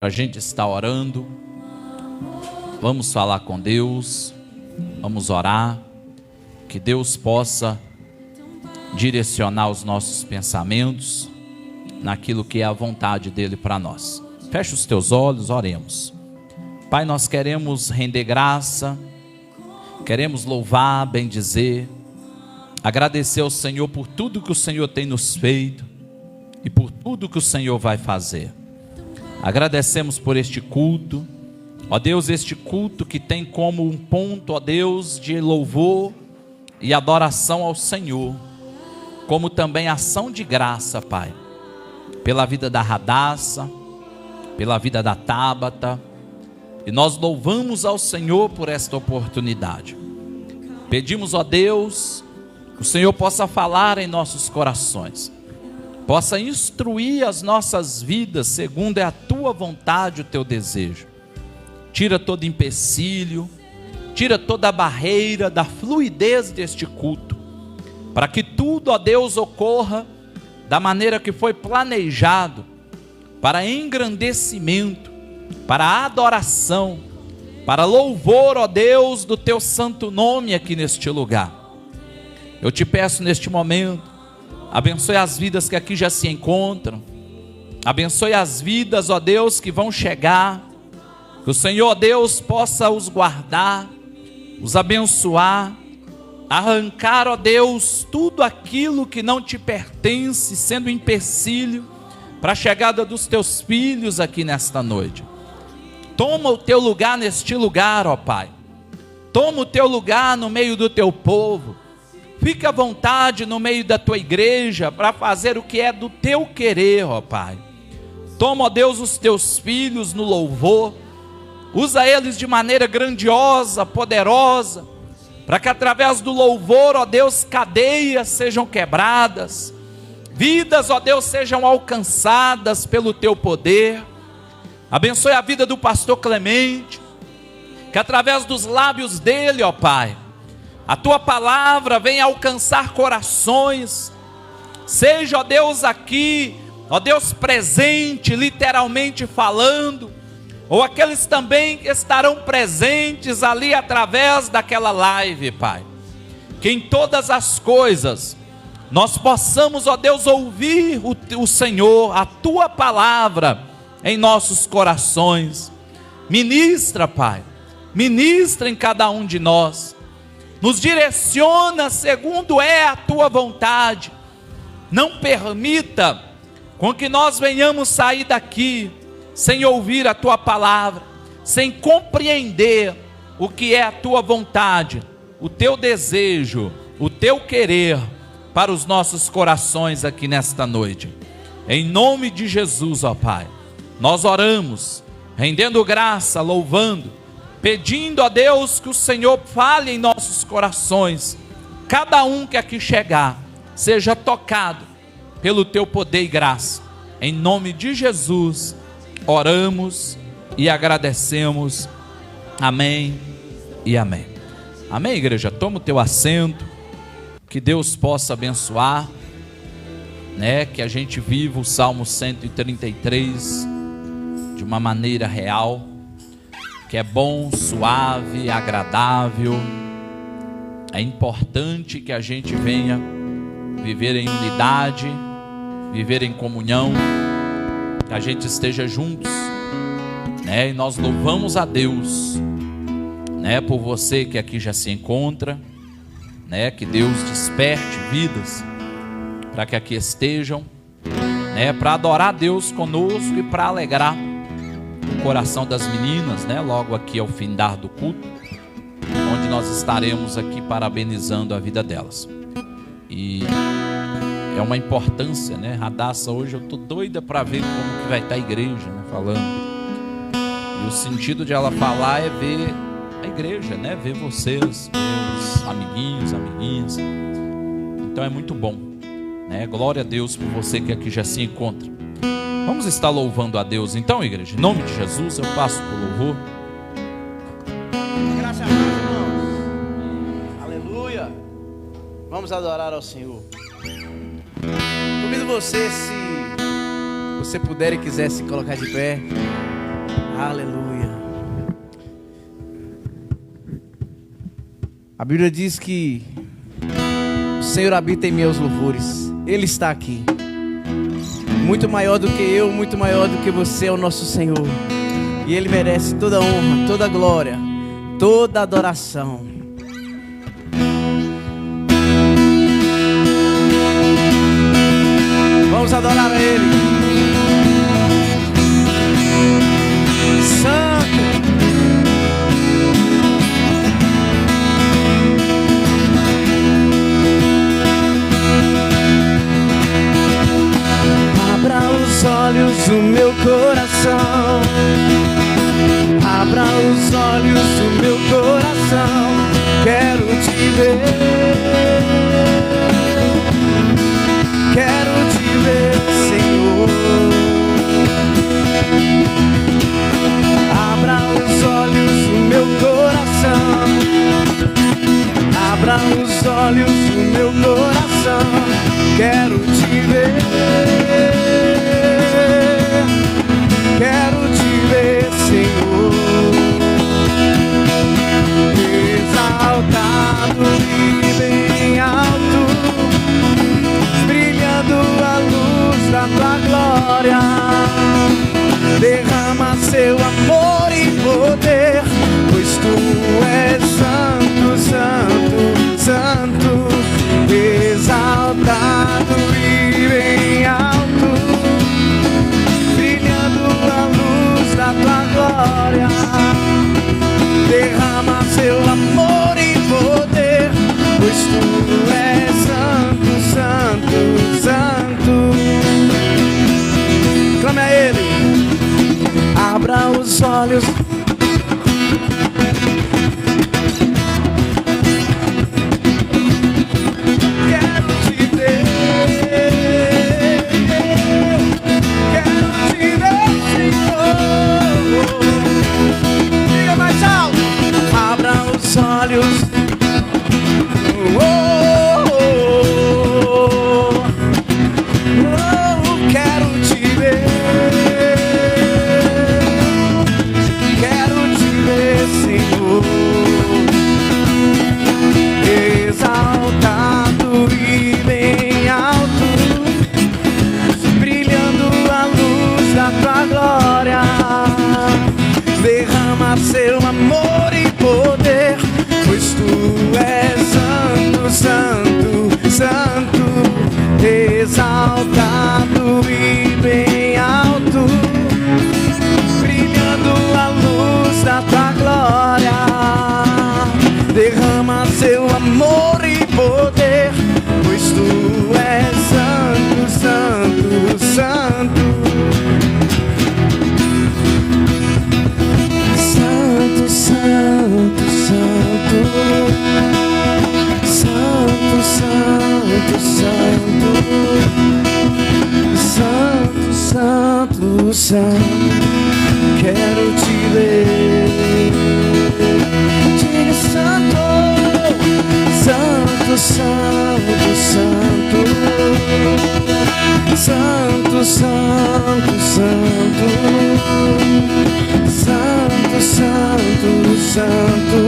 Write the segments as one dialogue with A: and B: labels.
A: A gente está orando, vamos falar com Deus, vamos orar, que Deus possa direcionar os nossos pensamentos naquilo que é a vontade dEle para nós. Feche os teus olhos, oremos. Pai, nós queremos render graça, queremos louvar, bendizer, agradecer ao Senhor por tudo que o Senhor tem nos feito e por tudo que o Senhor vai fazer. Agradecemos por este culto, ó Deus, este culto que tem como um ponto, ó Deus, de louvor e adoração ao Senhor, como também ação de graça, Pai, pela vida da Radassa, pela vida da Tábata, e nós louvamos ao Senhor por esta oportunidade. Pedimos, ó Deus, que o Senhor possa falar em nossos corações, possa instruir as nossas vidas segundo é a tua vontade, o teu desejo. Tira todo empecilho, tira toda a barreira da fluidez deste culto, para que tudo, ó Deus, ocorra da maneira que foi planejado, para engrandecimento, para adoração, para louvor, ó Deus, do teu santo nome aqui neste lugar. Eu te peço neste momento, abençoe as vidas que aqui já se encontram, abençoe as vidas, ó Deus, que vão chegar, que o Senhor, ó Deus, possa os guardar, os abençoar, arrancar, ó Deus, tudo aquilo que não te pertence, sendo empecilho para a chegada dos teus filhos aqui nesta noite. Toma o teu lugar neste lugar, ó Pai, toma o teu lugar no meio do teu povo, fica à vontade no meio da tua igreja para fazer o que é do teu querer, ó Pai. Toma, ó Deus, os teus filhos no louvor, usa eles de maneira grandiosa, poderosa, para que através do louvor, ó Deus, cadeias sejam quebradas, vidas, ó Deus, sejam alcançadas pelo teu poder. Abençoe a vida do pastor Clemente, que através dos lábios dele, ó Pai, a tua palavra venha alcançar corações. Seja, ó Deus, aqui, ó Deus, presente, literalmente falando, ou aqueles também que estarão presentes ali através daquela live, Pai. Que em todas as coisas nós possamos, ó Deus, ouvir o Senhor, a tua palavra em nossos corações. Ministra, Pai, ministra em cada um de nós. Nos direciona segundo é a tua vontade. Não permita com que nós venhamos sair daqui sem ouvir a tua palavra, sem compreender o que é a tua vontade, o teu desejo, o teu querer para os nossos corações aqui nesta noite. Em nome de Jesus, ó Pai, nós oramos, rendendo graça, louvando, pedindo a Deus que o Senhor fale em nossos corações. Cada um que aqui chegar seja tocado pelo teu poder e graça. Em nome de Jesus oramos e agradecemos. Amém e amém. Amém, igreja? Toma o teu assento, que Deus possa abençoar, né? Que a gente viva o Salmo 133 de uma maneira real, que é bom, suave, agradável. É importante que a gente venha viver em unidade, viver em comunhão, que a gente esteja juntos, né? E nós louvamos a Deus, né? Por você que aqui já se encontra, né? Que Deus desperte vidas para que aqui estejam, né? Para adorar a Deus conosco e para alegrar o coração das meninas, né? Logo aqui ao findar do culto, onde nós estaremos aqui parabenizando a vida delas. E é uma importância, né? Radassa, hoje eu tô doida para ver como que vai estar a igreja, né? Falando. E o sentido de ela falar é ver a igreja, né? Ver vocês, ver os amiguinhos, amiguinhas. Então é muito bom, né? Glória a Deus por você que aqui já se encontra. Vamos estar louvando a Deus então, igreja? Em nome de Jesus, eu passo por louvor.
B: Graças a Deus, irmãos. Aleluia. Vamos adorar ao Senhor. Convido você, se você puder e quiser se colocar de pé. Aleluia. A Bíblia diz que o Senhor habita em meus louvores. Ele está aqui. Muito maior do que eu, muito maior do que você é o nosso Senhor. E Ele merece toda a honra, toda a glória, toda a adoração. Vamos adorar a Ele. Santo. Abra os olhos do meu coração. Abra os olhos do meu coração. Quero te ver. Quero te ver, Senhor. Abra os olhos do meu coração. Abra os olhos do meu coração. Quero te ver. Quero te ver, Senhor. Exaltado e bem alto, brilhando a luz da tua glória. Derrama seu amor e poder, pois tu és santo, santo, santo. Exaltado e bem alto, brilhando a luz da tua glória. Derrama seu amor e poder, pois tu és santo, santo, santo. Clame a Ele. Abra os olhos. Quero te ver. Quero te ver, Senhor. Diga mais alto. Abra os olhos. Quero te ver. Quero te ver, Senhor. Exaltado e bem alto, brilhando a luz da tua glória. Derrama seu amor e poder, pois tu és santo, santo, santo. Exaltado e bem alto, brilhando a luz da tua glória. Derrama seu amor e poder, pois tu és santo, santo, santo. Santo, santo, santo. Santo, santo, santo. Santo, santo, santo. Quero te ver. Diga santo. Santo, santo, santo. Santo, santo, santo. Santo, santo, santo.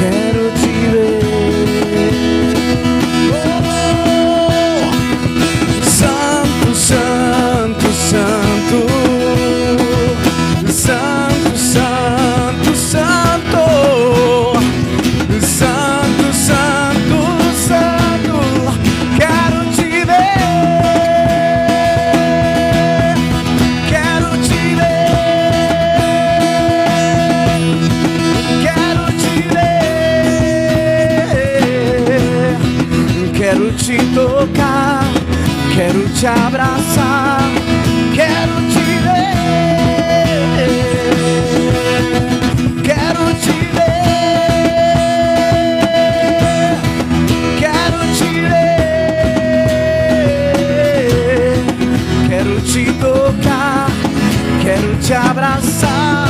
B: Quero te ver. Santo, santo, santo. Santo, santo, santo. Santo, santo, santo. Quero te ver. Quero te ver. Quero te ver. Quero te tocar. Quero te abraçar. Quero te ver. Quero te ver. Quero te ver. Quero te tocar. Quero te abraçar.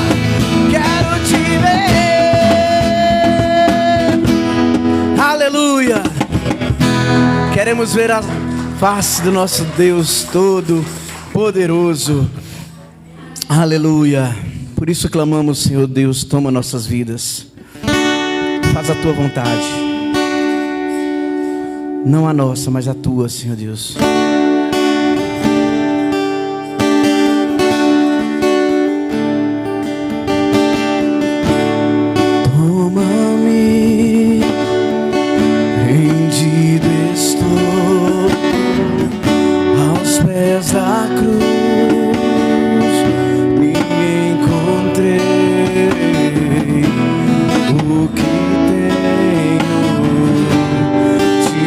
B: Quero te ver. Aleluia. Queremos ver a face do nosso Deus todo poderoso. Aleluia. Por isso clamamos, Senhor Deus, toma nossas vidas. Faz a tua vontade. Não a nossa, mas a tua, Senhor Deus. Toma-me, rendido estou aos pés da cruz. Me encontrei o que tenho, te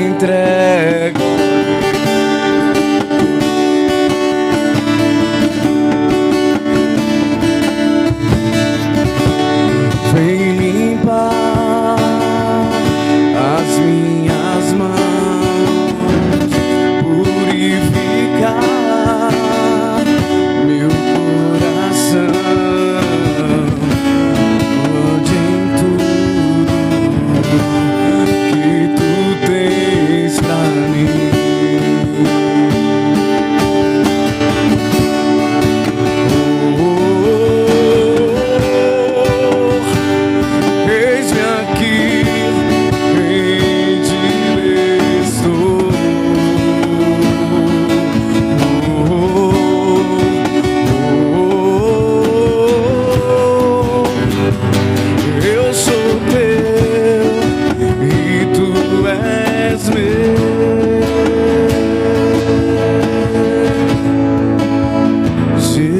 B: entrego. Vem limpar as minhas mãos, purificar meu coração, onde em tudo que tu tens pra mim. Eis-me aqui, rendido estou. Eu sou teu e tu és meu. Jesus.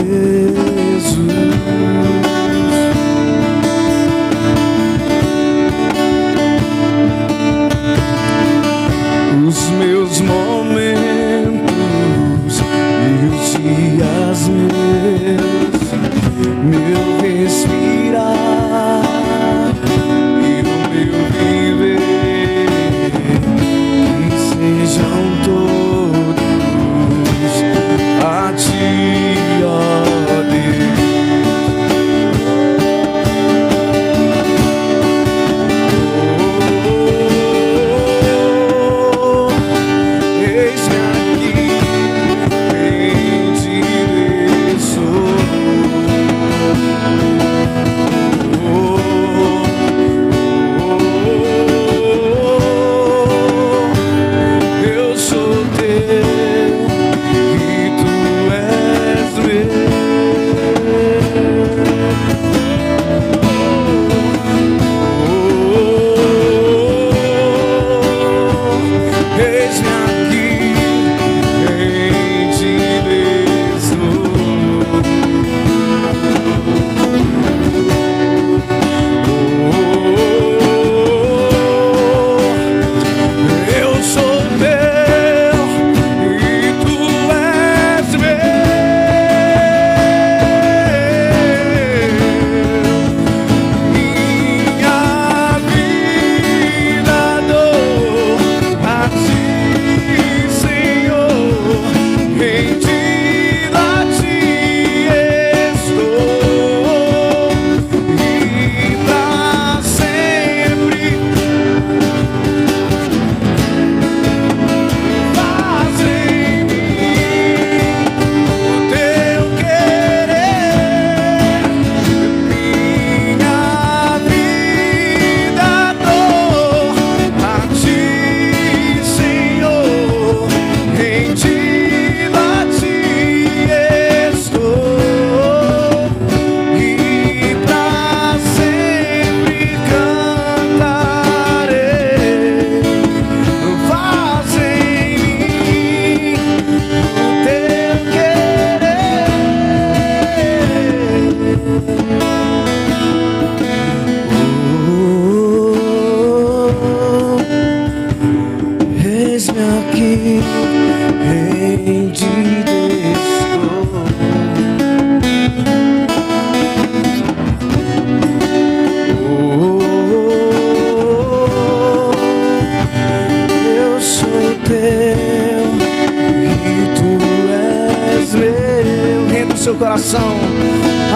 B: Os meus momentos e os dias meus, meu respirar e o meu viver, que sejam todos a ti, ó Deus. Eis-me aqui, rendido estou. Eu sou teu e tu és meu. Eis-me aqui, rendido estou. Eu sou teu e tu és meu. Minha vida dou a ti, Senhor, rendido a ti estou, e pra sempre faz em mim o teu querer. Minha vida dou a ti, Senhor, rendido a ti estou, e pra sempre cantarei. Faz em mim o teu querer. Eis-me aqui, rendido estou. Eu sou teu e tu és meu. Renda o seu coração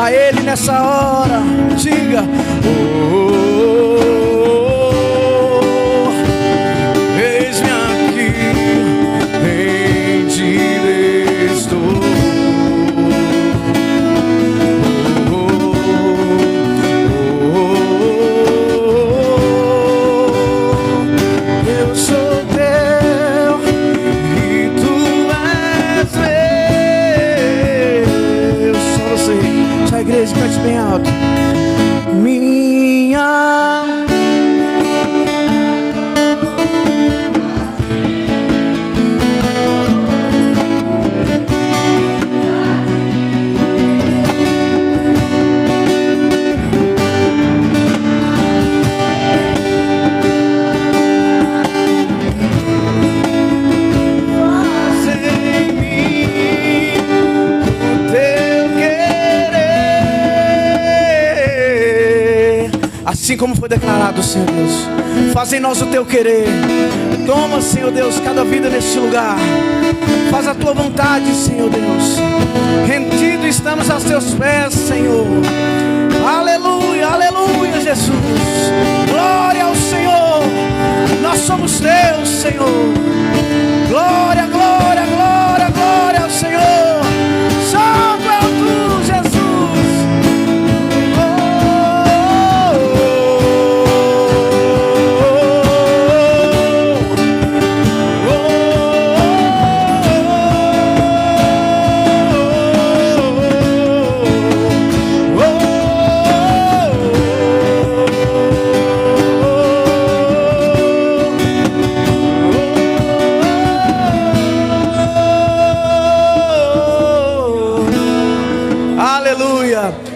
B: a Ele nessa hora. Diga: eis-me aqui, rendido estou. igreja, cante bem alto. Minha assim como foi declarado, Senhor Deus, faz em nós o teu querer. Toma, Senhor Deus, cada vida neste lugar. Faz a tua vontade, Senhor Deus. Rendido estamos aos teus pés, Senhor. Aleluia, aleluia, Jesus. Glória ao Senhor. Nós somos teus, Senhor. Glória, glória, glória, glória ao Senhor. Santo é tu, Jesus.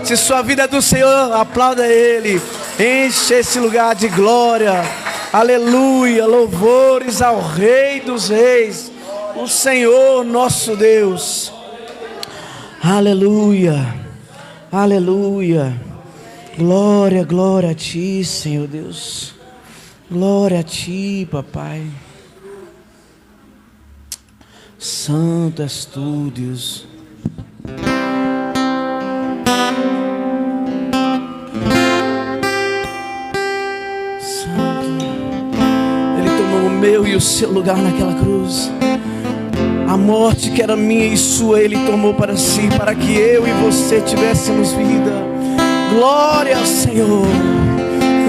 B: Se sua vida é do Senhor, aplauda Ele. Enche esse lugar de glória. Aleluia, louvores ao Rei dos Reis, o Senhor nosso Deus. Aleluia, aleluia. Glória, glória a Ti, Senhor Deus. Glória a Ti, Papai. Santo és Tu, Deus. Meu e o seu lugar naquela cruz. A morte que era minha e sua Ele tomou para si, para que eu e você tivéssemos vida. Glória ao Senhor.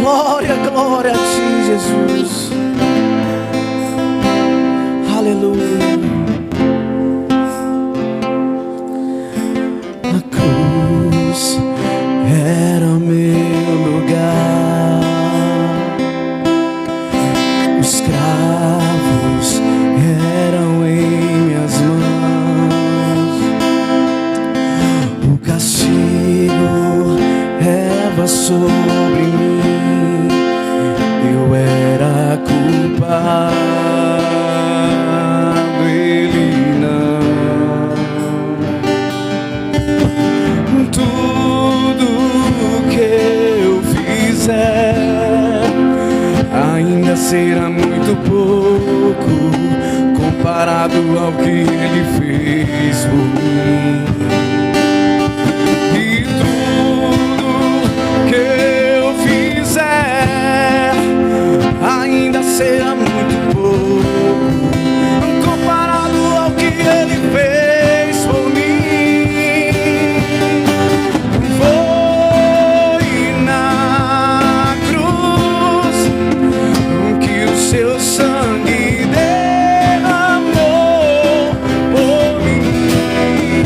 B: Glória, glória a Ti, Jesus. Aleluia. A cruz era o meu lugar. Escravos eram em minhas mãos. O castigo era sobre mim. Eu era culpado, Ele não. Tudo que eu fizer ainda será muito pouco comparado ao que Ele fez por mim. E tudo que eu fizer ainda será muito pouco comparado ao que Ele fez por mim. Seu sangue derramou por mim.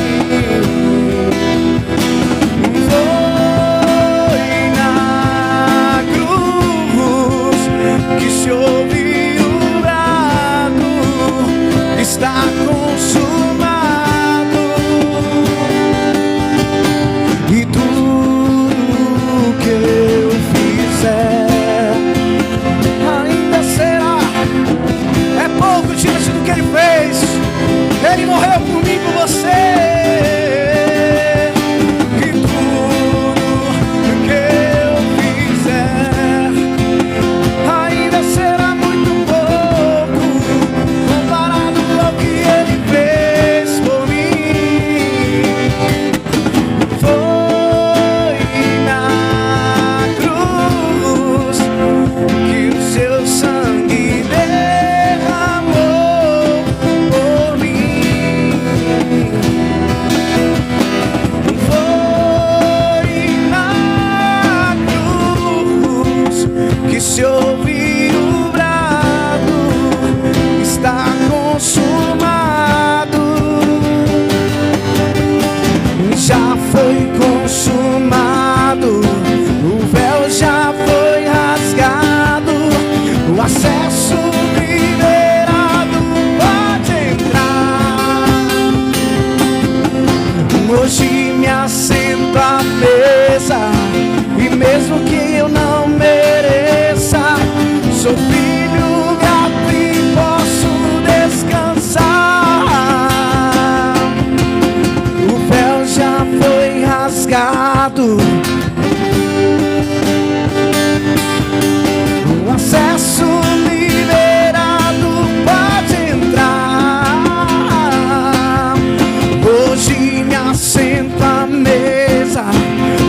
B: liberado. O acesso liberado, pode entrar. Hoje me assento à mesa,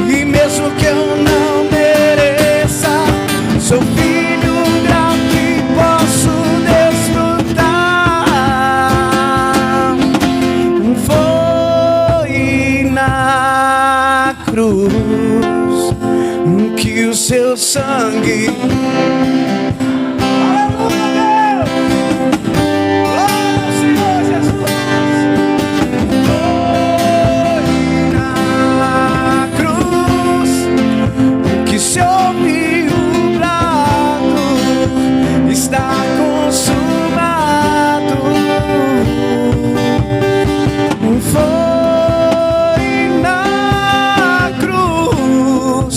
B: e mesmo que eu não mereça, sou filho grato e posso desfrutar. Foi na cruz que o seu sangue, aleluia, glória ao Senhor Jesus. Foi na cruz que se ouviu o brado, está consumado. Foi na cruz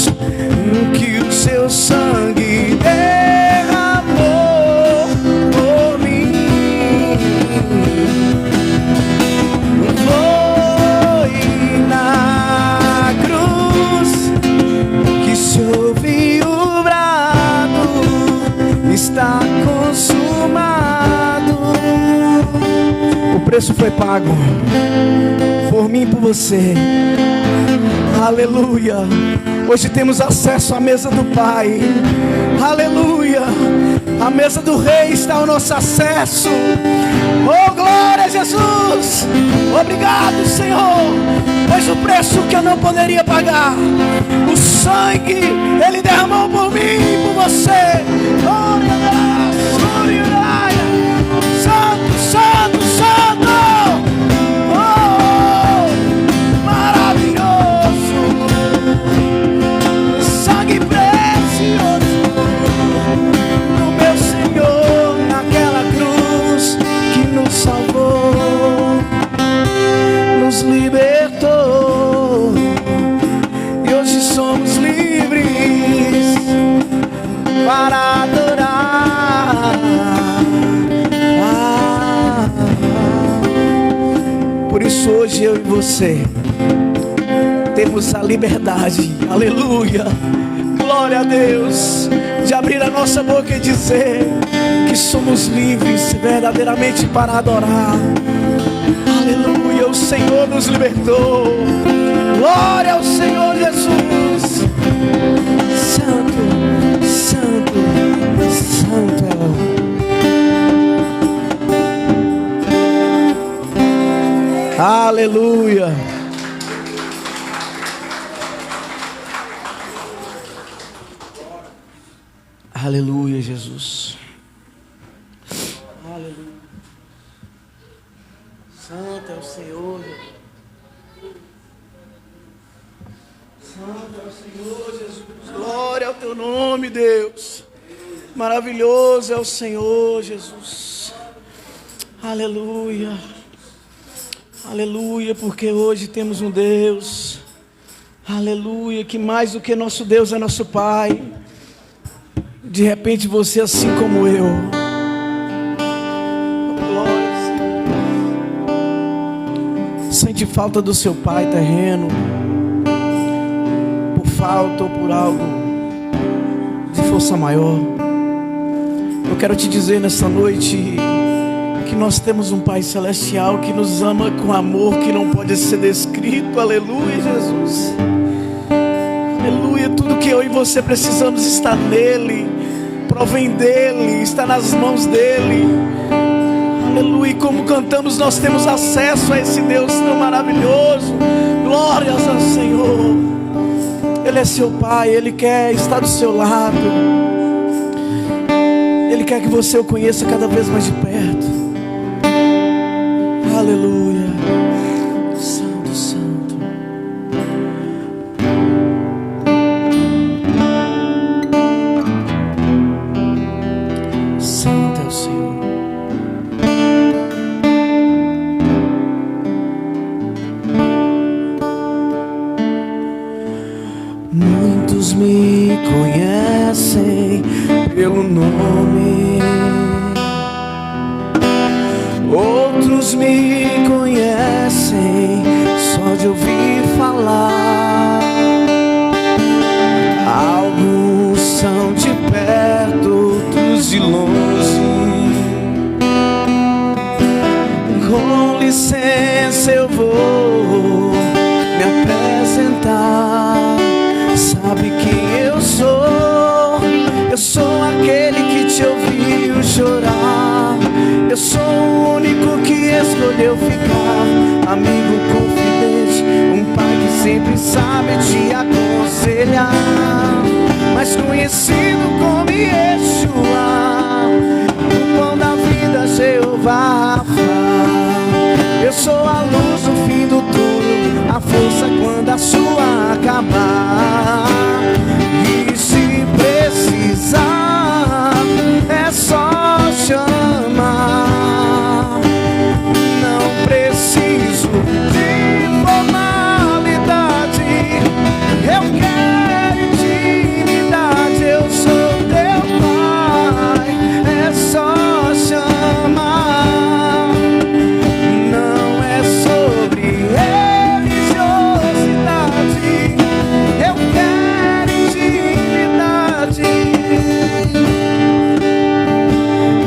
B: que o seu sangue derramou por mim. Foi na cruz que se ouviu o brado, está consumado. O preço foi pago por mim e por você. Aleluia. Hoje temos acesso à mesa do Pai. Aleluia. A mesa do Rei está ao nosso acesso. Oh, glória a Jesus. Obrigado, Senhor, pois o preço que eu não poderia pagar, o sangue, Ele derramou por mim e por você. Glória a Deus. Glória a Deus. Santo, santo, santo. Oh, maravilhoso. Sangue precioso do meu Senhor naquela cruz que nos salvou, nos libertou, e hoje somos livres para adorar. Por isso hoje eu e você temos a liberdade, aleluia, glória a Deus, de abrir a nossa boca e dizer que somos livres verdadeiramente para adorar. Aleluia, o Senhor nos libertou. Glória ao Senhor Jesus. Santo, santo, santo é o aleluia. Aleluia, Jesus. Aleluia. Santo é o Senhor. Santo é o Senhor, Jesus. Glória ao teu nome, Deus. Maravilhoso é o Senhor, Jesus. Aleluia. Aleluia, porque hoje temos um Deus, aleluia, que mais do que nosso Deus é nosso Pai. De repente você, assim como eu, sente falta do seu pai terreno, por falta ou por algo de força maior. Eu quero te dizer nessa noite que nós temos um Pai Celestial que nos ama com amor que não pode ser descrito. Aleluia, Jesus. Aleluia, tudo que eu e você precisamos está nele, provém dele, está nas mãos dele. Aleluia, e como cantamos, nós temos acesso a esse Deus tão maravilhoso. Glórias ao Senhor. Ele é seu Pai, Ele quer estar do seu lado, Ele quer que você o conheça cada vez mais de perto. Aleluia. Santo, santo. Santo é o Senhor. Muitos me conhecem pelo nome, outros me conhecem só de ouvir falar. Sabe quem eu sou? Eu sou aquele que te ouviu chorar. Eu sou o único que escolheu ficar. Amigo confidente, um pai que sempre sabe te aconselhar. Mais conhecido como Yeshua, o pão da vida, Jeová Rafa. Eu sou a luz no fim do túnel, a força quando a sua acabar. E se precisar, é só chamar. Não preciso de formalidade, eu quero intimidade. Eu sou teu pai, é só chamar. Não é sobre religiosidade, eu quero intimidade.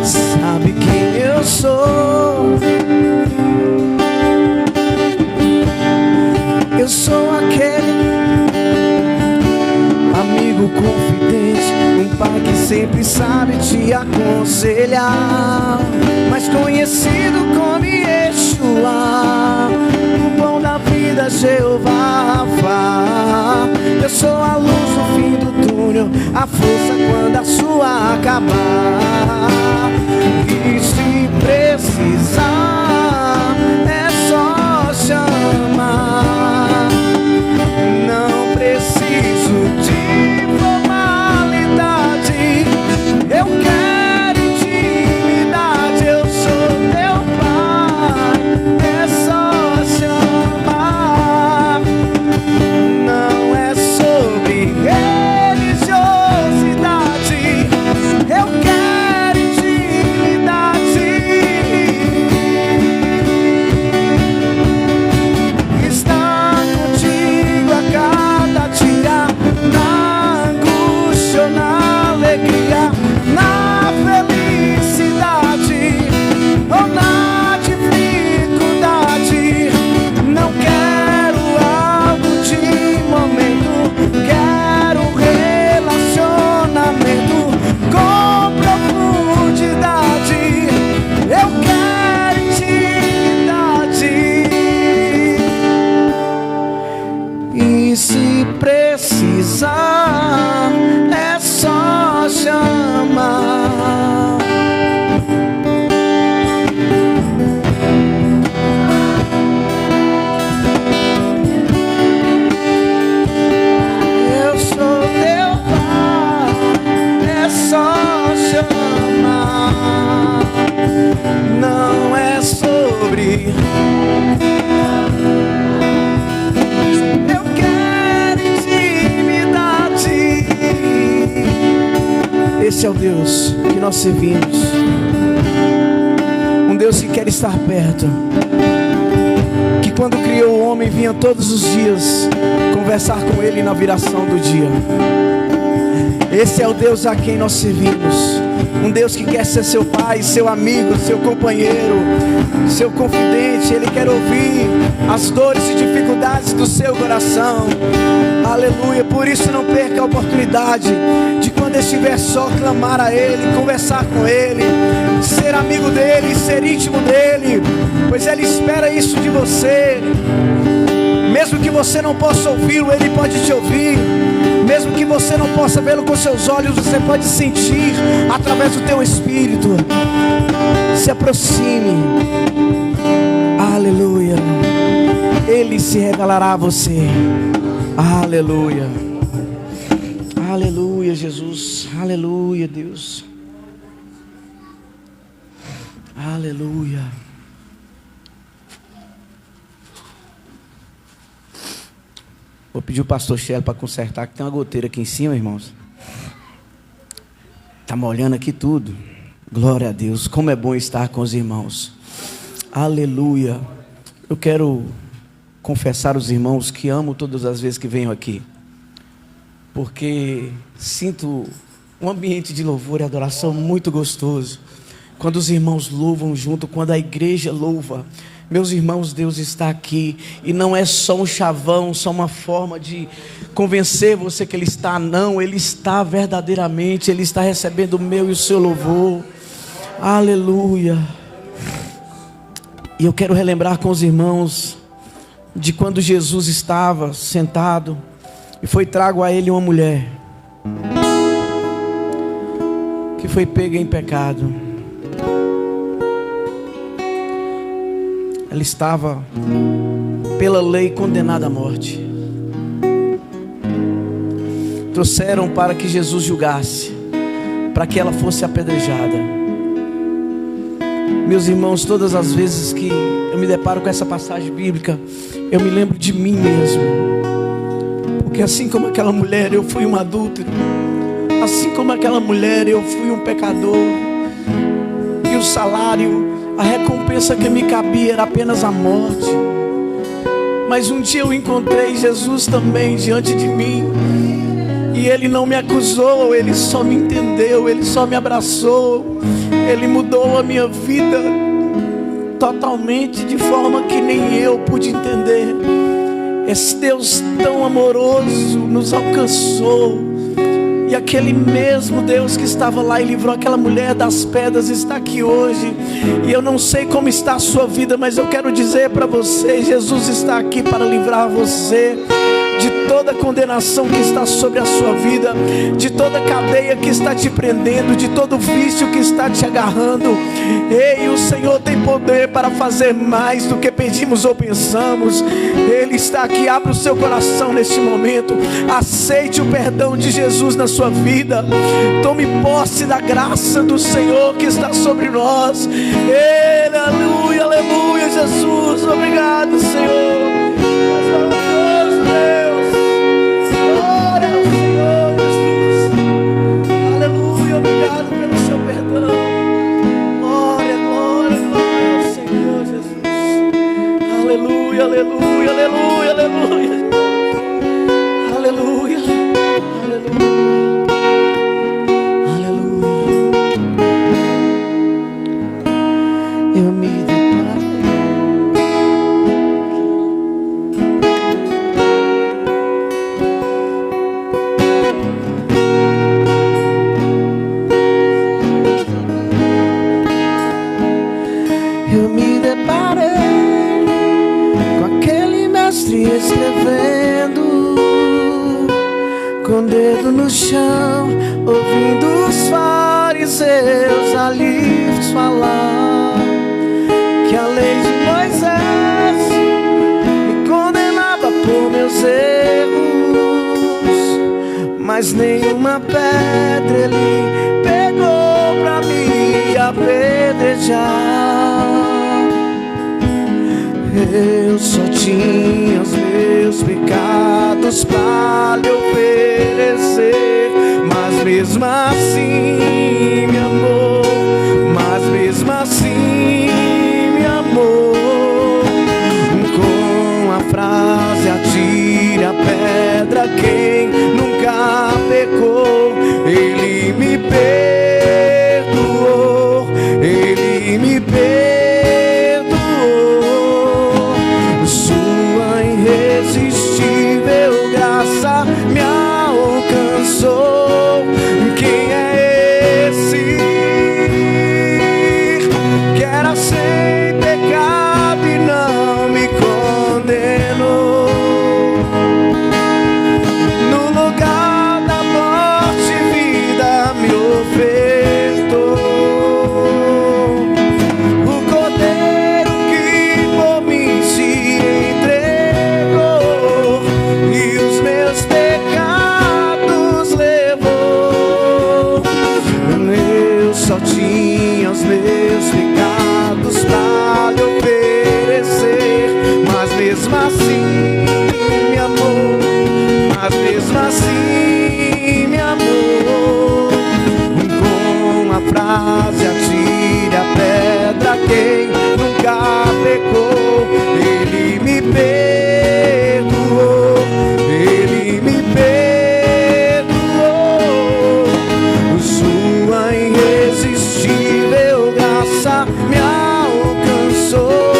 B: Sabe quem eu sou? Eu sou aquele amigo confidente, um pai que sempre sabe te aconselhar. Mais conhecido como Yeshua, o pão da vida, Jeová Rafa. Eu sou a luz no fim do túnel, a força quando a sua acabar. E se precisar, é só chamar. Não preciso de formalidade, eu quero intimidade. Eu sou teu pai, é só chamar. Não é sobre religiosidade, eu quero intimidade. Estar contigo a cada dia, na angústia ou na alegria, na felicidade ou na dificuldade. Não quero algo de momento, quero relacionamento com profundidade. Eu quero intimidade. E se precisar, é só chamar. Eu sou teu pai, é só chamar. Não é sobre eu quero intimidade. Esse é o Deus que nós servimos, um Deus que quer estar perto, que quando criou o homem vinha todos os dias conversar com ele na viração do dia. Esse é o Deus a quem nós servimos, um Deus que quer ser seu pai, seu amigo, seu companheiro, seu confidente. Ele quer ouvir as dores e dificuldades do seu coração. Aleluia. Por isso não perca a oportunidade de, quando estiver só, clamar a Ele, conversar com Ele, ser amigo dEle, ser íntimo dEle, pois Ele espera isso de você. Mesmo que você não possa ouvi-lo, Ele pode te ouvir. Mesmo que você não possa vê-lo com seus olhos, você pode sentir através do teu espírito. Se aproxime. Aleluia. Ele se revelará a você. Aleluia. Aleluia, Jesus. Aleluia, Deus. Aleluia. Vou pedir o pastor Shelley para consertar, que tem uma goteira aqui em cima, irmãos. Está molhando aqui tudo. Glória a Deus. Como é bom estar com os irmãos. Aleluia. Eu quero confessar aos irmãos que amo todas as vezes que venho aqui, porque sinto um ambiente de louvor e adoração muito gostoso. Quando os irmãos louvam junto, quando a igreja louva, Meus irmãos, Deus está aqui. E não é só um chavão, só uma forma de convencer você que Ele está. Não, Ele está verdadeiramente. Ele está recebendo o meu e o seu louvor. Aleluia. E eu quero relembrar com os irmãos de quando Jesus estava sentado e foi trago a Ele uma mulher que foi pega em pecado. Ela estava pela lei condenada à morte. Trouxeram para que Jesus julgasse, para que ela fosse apedrejada. Meus irmãos, todas as vezes que eu me deparo com essa passagem bíblica, eu me lembro de mim mesmo. Porque assim como aquela mulher, eu fui um adúltero. Assim como aquela mulher, eu fui um pecador. E o salário, a recompensa que me cabia era apenas a morte. Mas um dia eu encontrei Jesus também diante de mim. E Ele não me acusou, Ele só me entendeu, Ele só me abraçou. Ele mudou a minha vida totalmente, de forma que nem eu pude entender. Esse Deus tão amoroso nos alcançou. E aquele mesmo Deus que estava lá e livrou aquela mulher das pedras está aqui hoje. E eu não sei como está a sua vida, mas eu quero dizer para você: Jesus está aqui para livrar você de toda condenação que está sobre a sua vida, de toda cadeia que está te prendendo, de todo vício que está te agarrando. Ei, o Senhor tem poder para fazer mais do que pedimos ou pensamos. Ele está aqui. Abra o seu coração neste momento. Aceite o perdão de Jesus na sua vida. Tome posse da graça do Senhor que está sobre nós. Ei, aleluia, aleluia, Jesus. Obrigado, Senhor. Obrigado pelo seu perdão. Glória, glória, glória ao Senhor Jesus. Aleluia, aleluia, aleluia, aleluia. Aleluia, aleluia, aleluia. Eu me escrevendo com o dedo no chão, ouvindo os fariseus ali falar que a lei de Moisés me condenava por meus erros, mas nenhuma pedra ele pegou pra me apedrejar. Eu só tinha os meus pecados para lhe oferecer, mas mesmo assim me amou, mas mesmo assim me amou. Com a frase atire a pedra quem nunca pecou, Ele me perdoou, Ele me perdoou. Irresistível graça me alcançou. Quem é esse que era sem pecado e não me condenou? No lugar da morte, vida me ofertou. O Cordeiro que por mim se entregou e os meus pecados levou. Eu só tinha os meus pecados pra lhe oferecer, mas mesmo assim me amou, mas mesmo assim me amou. Com a frase atire a pedra quem nunca pecou, Ele me perdoou, Ele me perdoou. Sua irresistível graça me alcançou.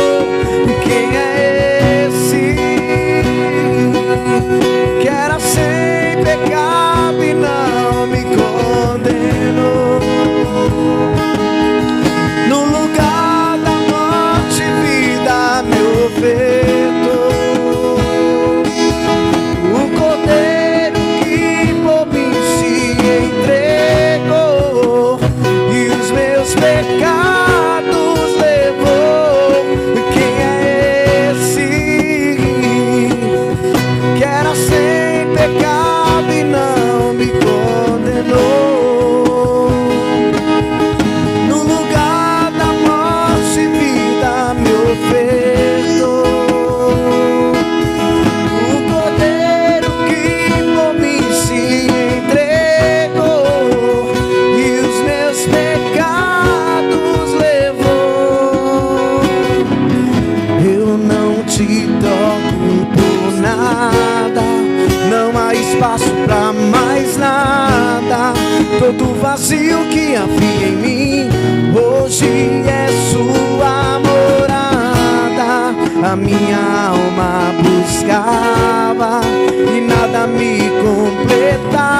B: há mais nada. Todo vazio que havia em mim, hoje é sua morada. A minha alma buscava e nada me completava.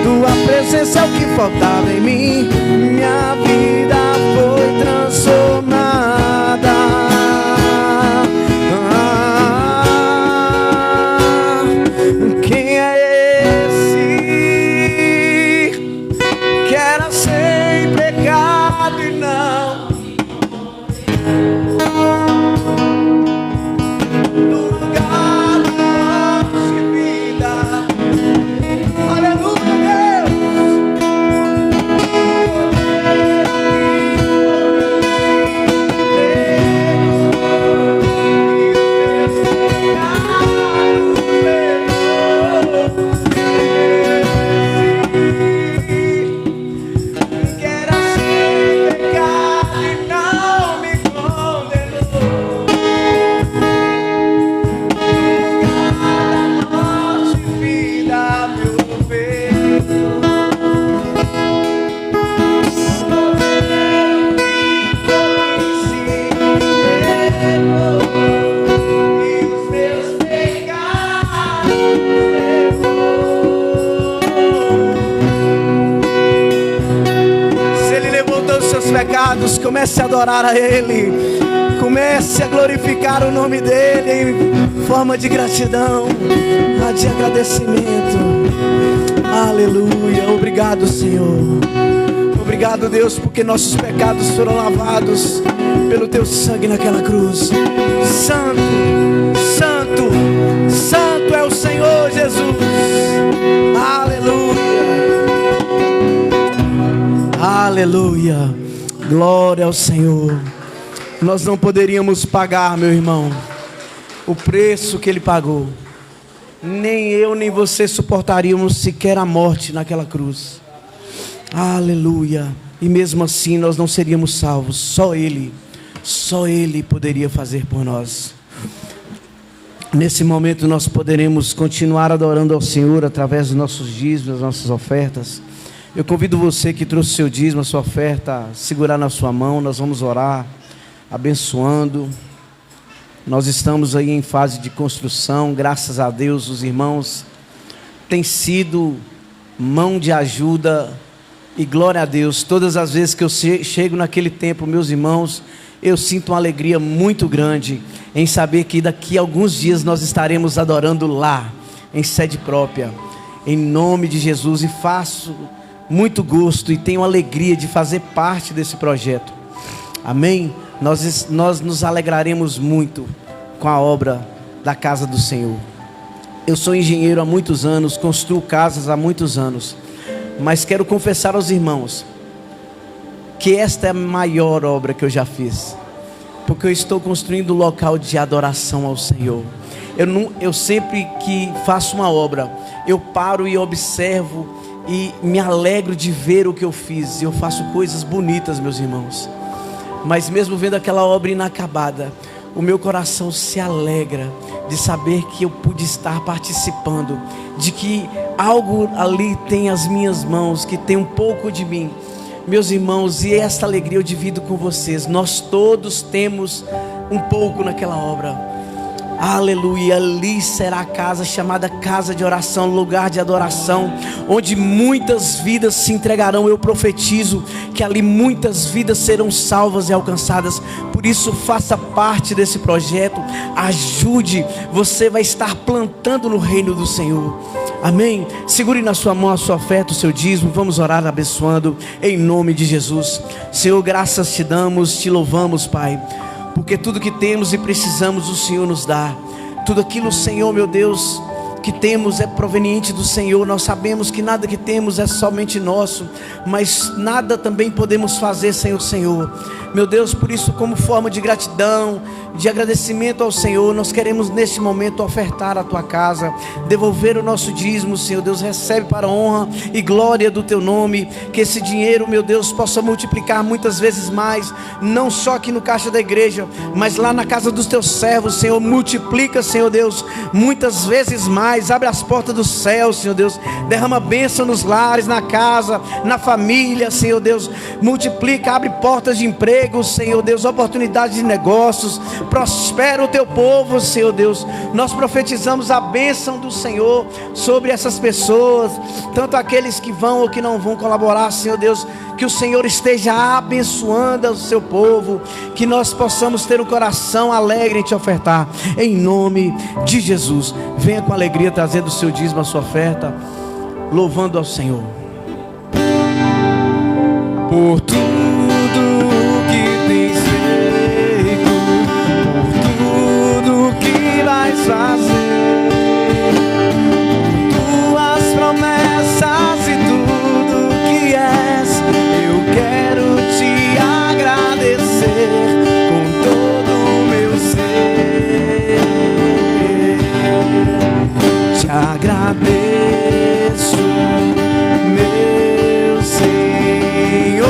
B: Tua presença é o que faltava em mim. Minha vida foi transformada. Quem é esse que era sem pecado e não no lugar da nossa vida? Aleluia, pecados, comece a adorar a Ele, comece a glorificar o nome dEle em forma de gratidão, de agradecimento. Aleluia, obrigado, Senhor. Obrigado, Deus, porque nossos pecados foram lavados pelo Teu sangue naquela cruz. Santo, Santo, Santo é o Senhor Jesus. Aleluia, aleluia. Glória ao Senhor. Nós não poderíamos pagar, meu irmão, o preço que Ele pagou. Nem eu nem você suportaríamos sequer a morte naquela cruz. Aleluia. E mesmo assim nós não seríamos salvos. Só Ele poderia fazer por nós. Nesse momento nós poderemos continuar adorando ao Senhor através dos nossos dízimos, das nossas ofertas. Eu convido você que trouxe seu dízimo, a sua oferta, a segurar na sua mão. Nós vamos orar, abençoando. Nós estamos aí em fase de construção. Graças a Deus, os irmãos têm sido mão de ajuda. E glória a Deus, todas as vezes que eu chego naquele templo, meus irmãos, eu sinto uma alegria muito grande em saber que daqui a alguns dias nós estaremos adorando lá, em sede própria, em nome de Jesus. E faço muito gosto e tenho alegria de fazer parte desse projeto. Amém? Nós nos alegraremos muito com a obra da casa do Senhor. Eu sou engenheiro há muitos anos, construo casas há muitos anos, mas quero confessar aos irmãos que esta é a maior obra que eu já fiz, porque eu estou construindo um local de adoração ao Senhor. Eu sempre que faço uma obra, eu paro e observo e me alegro de ver o que eu fiz. Eu faço coisas bonitas, meus irmãos, mas mesmo vendo aquela obra inacabada, o meu coração se alegra de saber que eu pude estar participando, de que algo ali tem as minhas mãos, que tem um pouco de mim. Meus irmãos, e esta alegria eu divido com vocês. Nós todos temos um pouco naquela obra. Aleluia, ali será a casa chamada casa de oração, lugar de adoração, onde muitas vidas se entregarão. Eu profetizo que ali muitas vidas serão salvas e alcançadas. Por isso faça parte desse projeto, ajude, você vai estar plantando no reino do Senhor. Amém? Segure na sua mão a sua oferta, o seu dízimo. Vamos orar abençoando em nome de Jesus. Senhor, graças te damos, te louvamos, Pai, porque tudo que temos e precisamos o Senhor nos dá. Tudo aquilo, Senhor, meu Deus, que temos é proveniente do Senhor. Nós sabemos que nada que temos é somente nosso, mas nada também podemos fazer sem o Senhor. Meu Deus, por isso, como forma de gratidão, de agradecimento ao Senhor, nós queremos neste momento ofertar a tua casa, devolver o nosso dízimo. Senhor Deus, recebe para a honra e glória do teu nome, que esse dinheiro, meu Deus, possa multiplicar muitas vezes mais, não só aqui no caixa da igreja, mas lá na casa dos teus servos. Senhor, multiplica, Senhor Deus, muitas vezes mais. mais. Abre as portas do céu, Senhor Deus. Derrama bênção nos lares, na casa, na família, Senhor Deus. Multiplica, abre portas de emprego, Senhor Deus, oportunidades de negócios. Prospera o teu povo, Senhor Deus. Nós profetizamos a bênção do Senhor sobre essas pessoas, tanto aqueles que vão ou que não vão colaborar, Senhor Deus. Que o Senhor esteja abençoando o seu povo, que nós possamos ter um coração alegre em te ofertar, em nome de Jesus. Venha com alegria trazendo o seu dízimo, a sua oferta, louvando ao Senhor. Por tudo que tens feito, por tudo que vais fazer, tuas promessas e tudo que és, eu quero te agradecer com todo o meu ser. Te agradeço, meu Senhor.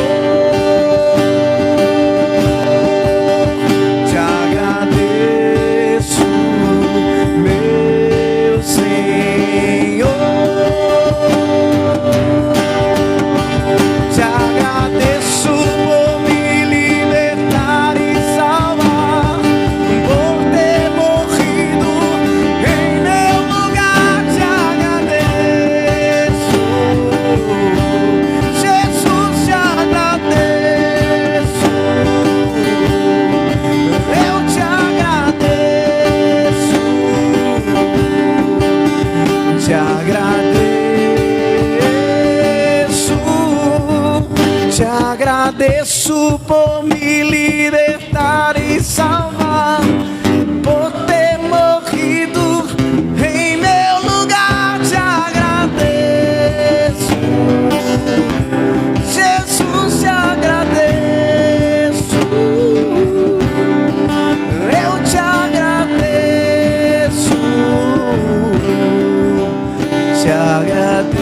B: Te agradeço, meu Senhor. Te agradeço por me libertar e salvar, por ter morrido em meu lugar. Te agradeço, Jesus, te agradeço. Eu te agradeço, te agradeço, te agradeço por me libertar e salvar, por ter morrido em meu lugar. Te agradeço, Jesus, te agradeço. Eu te agradeço, te agradeço.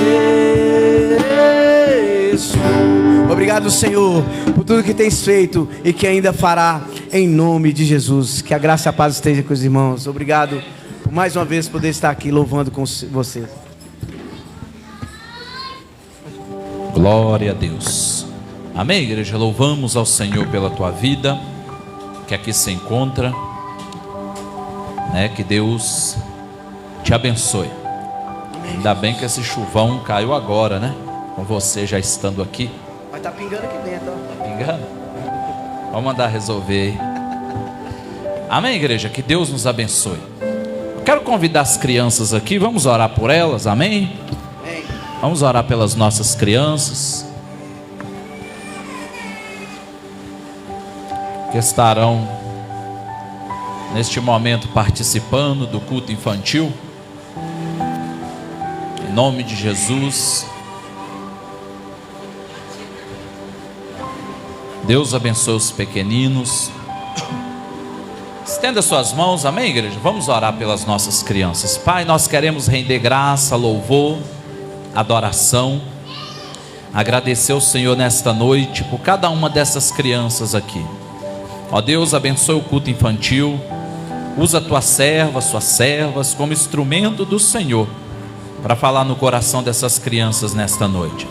B: Obrigado, Senhor, por tudo que tens feito e que ainda fará, em nome de Jesus. Que a graça e a paz esteja com os irmãos. Obrigado por mais uma vez poder estar aqui louvando com vocês.
A: Glória a Deus. Amém, igreja? Louvamos ao Senhor pela tua vida, que aqui se encontra, né? Que Deus te abençoe. Ainda bem que esse chuvão caiu agora, né? Com você já estando aqui.
B: Mas tá pingando aqui dentro, ó.
A: Tá pingando? Vamos mandar resolver aí. Amém, igreja? Que Deus nos abençoe. Eu quero convidar as crianças aqui, vamos orar por elas, amém?
B: Amém.
A: Vamos orar pelas nossas crianças que estarão neste momento participando do culto infantil. Em nome de Jesus. Deus abençoe os pequeninos. Estenda suas mãos, amém, igreja? Vamos orar pelas nossas crianças. Pai, nós queremos render graça, louvor, adoração, agradecer ao Senhor nesta noite por cada uma dessas crianças aqui. Ó Deus, abençoe o culto infantil. Usa a tua serva, suas servas como instrumento do Senhor para falar no coração dessas crianças nesta noite.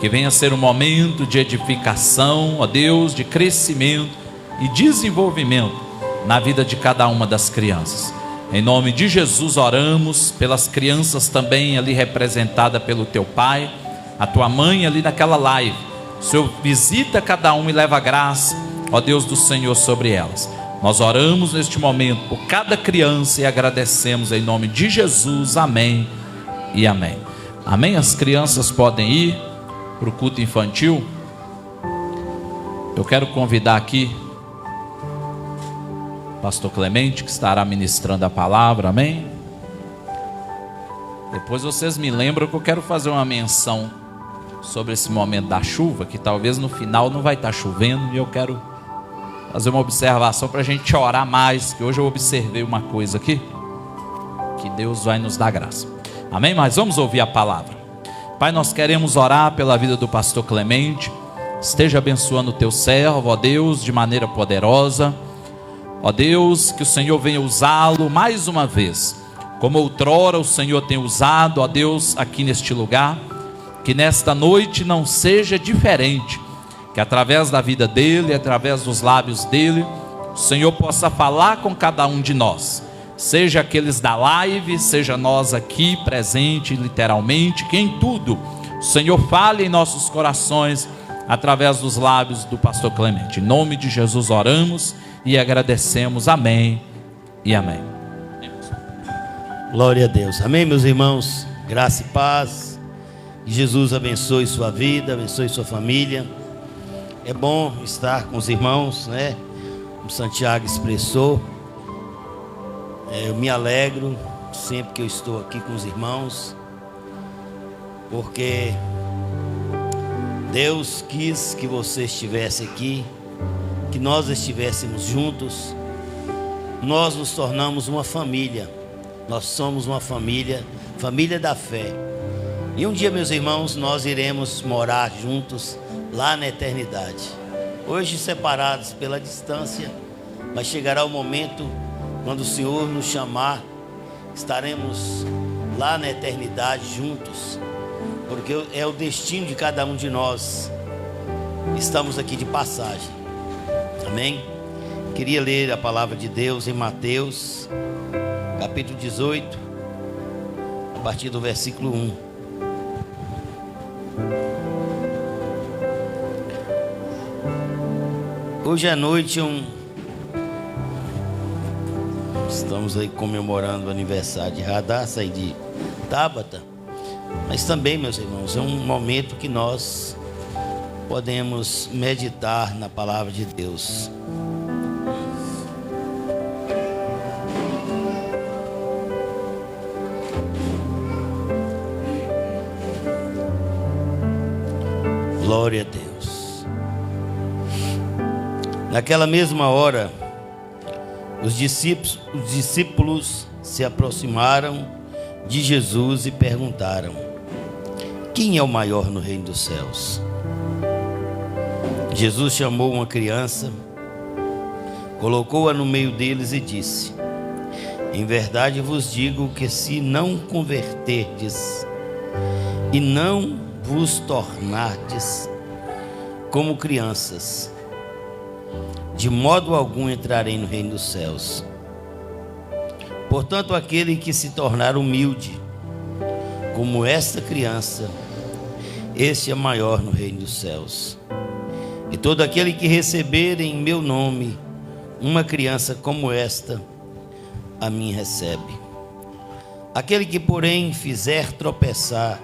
A: Que venha ser um momento de edificação, ó Deus, de crescimento e desenvolvimento na vida de cada uma das crianças. Em nome de Jesus oramos pelas crianças também ali representada pelo teu pai, a tua mãe ali naquela live. O Senhor visita cada um e leva graça, ó Deus do Senhor, sobre elas. Nós oramos neste momento por cada criança e agradecemos em nome de Jesus, amém e amém. Amém? As crianças podem ir para o culto infantil. Eu quero convidar aqui Pastor Clemente, que estará ministrando a palavra, amém? Depois vocês me lembram que eu quero fazer uma menção sobre esse momento da chuva, que talvez no final não vai estar chovendo, e eu quero fazer uma observação para a gente orar mais, que hoje eu observei uma coisa aqui, que Deus vai nos dar graça, amém? Mas vamos ouvir a palavra. Pai, nós queremos orar pela vida do pastor Clemente. Esteja abençoando o teu servo, ó Deus, de maneira poderosa. Ó Deus, que o Senhor venha usá-lo mais uma vez como outrora o Senhor tem usado, ó Deus, aqui neste lugar, que nesta noite não seja diferente, que através da vida dele, através dos lábios dele, o Senhor possa falar com cada um de nós, seja aqueles da live, seja nós aqui presente literalmente, que em tudo o Senhor fale em nossos corações, através dos lábios do pastor Clemente. Em nome de Jesus oramos e agradecemos. Amém e amém.
C: Glória a Deus. Amém, meus irmãos. Graça e paz. Que Jesus abençoe sua vida, abençoe sua família. É bom estar com os irmãos, né? Como Santiago expressou. Eu me alegro sempre que eu estou aqui com os irmãos, porque Deus quis que você estivesse aqui, que nós estivéssemos juntos. Nós nos tornamos uma família. Nós somos uma família, família da fé. E um dia, meus irmãos, nós iremos morar juntos lá na eternidade. Hoje separados pela distância, mas chegará o momento quando o Senhor nos chamar, estaremos lá na eternidade juntos, porque é o destino de cada um de nós. Estamos aqui de passagem. Amém? Queria ler a palavra de Deus em Mateus, capítulo 18, a partir do versículo 1. Hoje à noite estamos aí comemorando o aniversário de Radassa e de Tabata, mas também, meus irmãos, é um momento que nós podemos meditar na palavra de Deus. Glória a Deus. Naquela mesma hora, os discípulos se aproximaram de Jesus e perguntaram: quem é o maior no reino dos céus? Jesus chamou uma criança, colocou-a no meio deles e disse: em verdade vos digo que se não converterdes e não vos tornardes como crianças, de modo algum entrarei no reino dos céus. Portanto, aquele que se tornar humilde, como esta criança, este é maior no reino dos céus. E todo aquele que receber em meu nome uma criança como esta, a mim recebe. Aquele que, porém, fizer tropeçar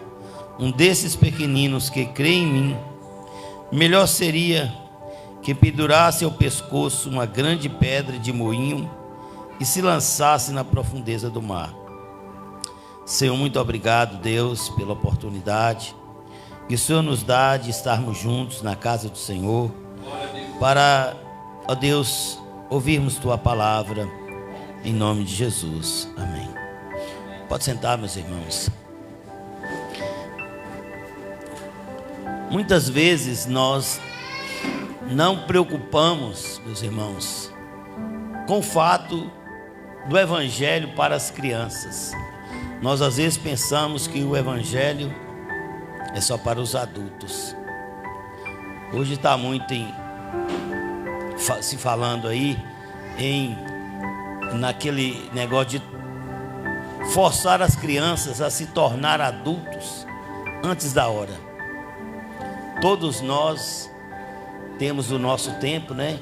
C: um desses pequeninos que crê em mim, melhor seria que pendurasse ao pescoço uma grande pedra de moinho e se lançasse na profundeza do mar. Senhor, muito obrigado, Deus, pela oportunidade que o Senhor nos dá de estarmos juntos na casa do Senhor, para, ó Deus, ouvirmos Tua palavra, em nome de Jesus. Amém. Pode sentar, meus irmãos. Muitas vezes nós não preocupamos, meus irmãos, com o fato do evangelho para as crianças. Nós às vezes pensamos que o evangelho é só para os adultos. Hoje está muito se falando aí naquele negócio de forçar as crianças a se tornar adultos antes da hora. Todos nós temos o nosso tempo, né?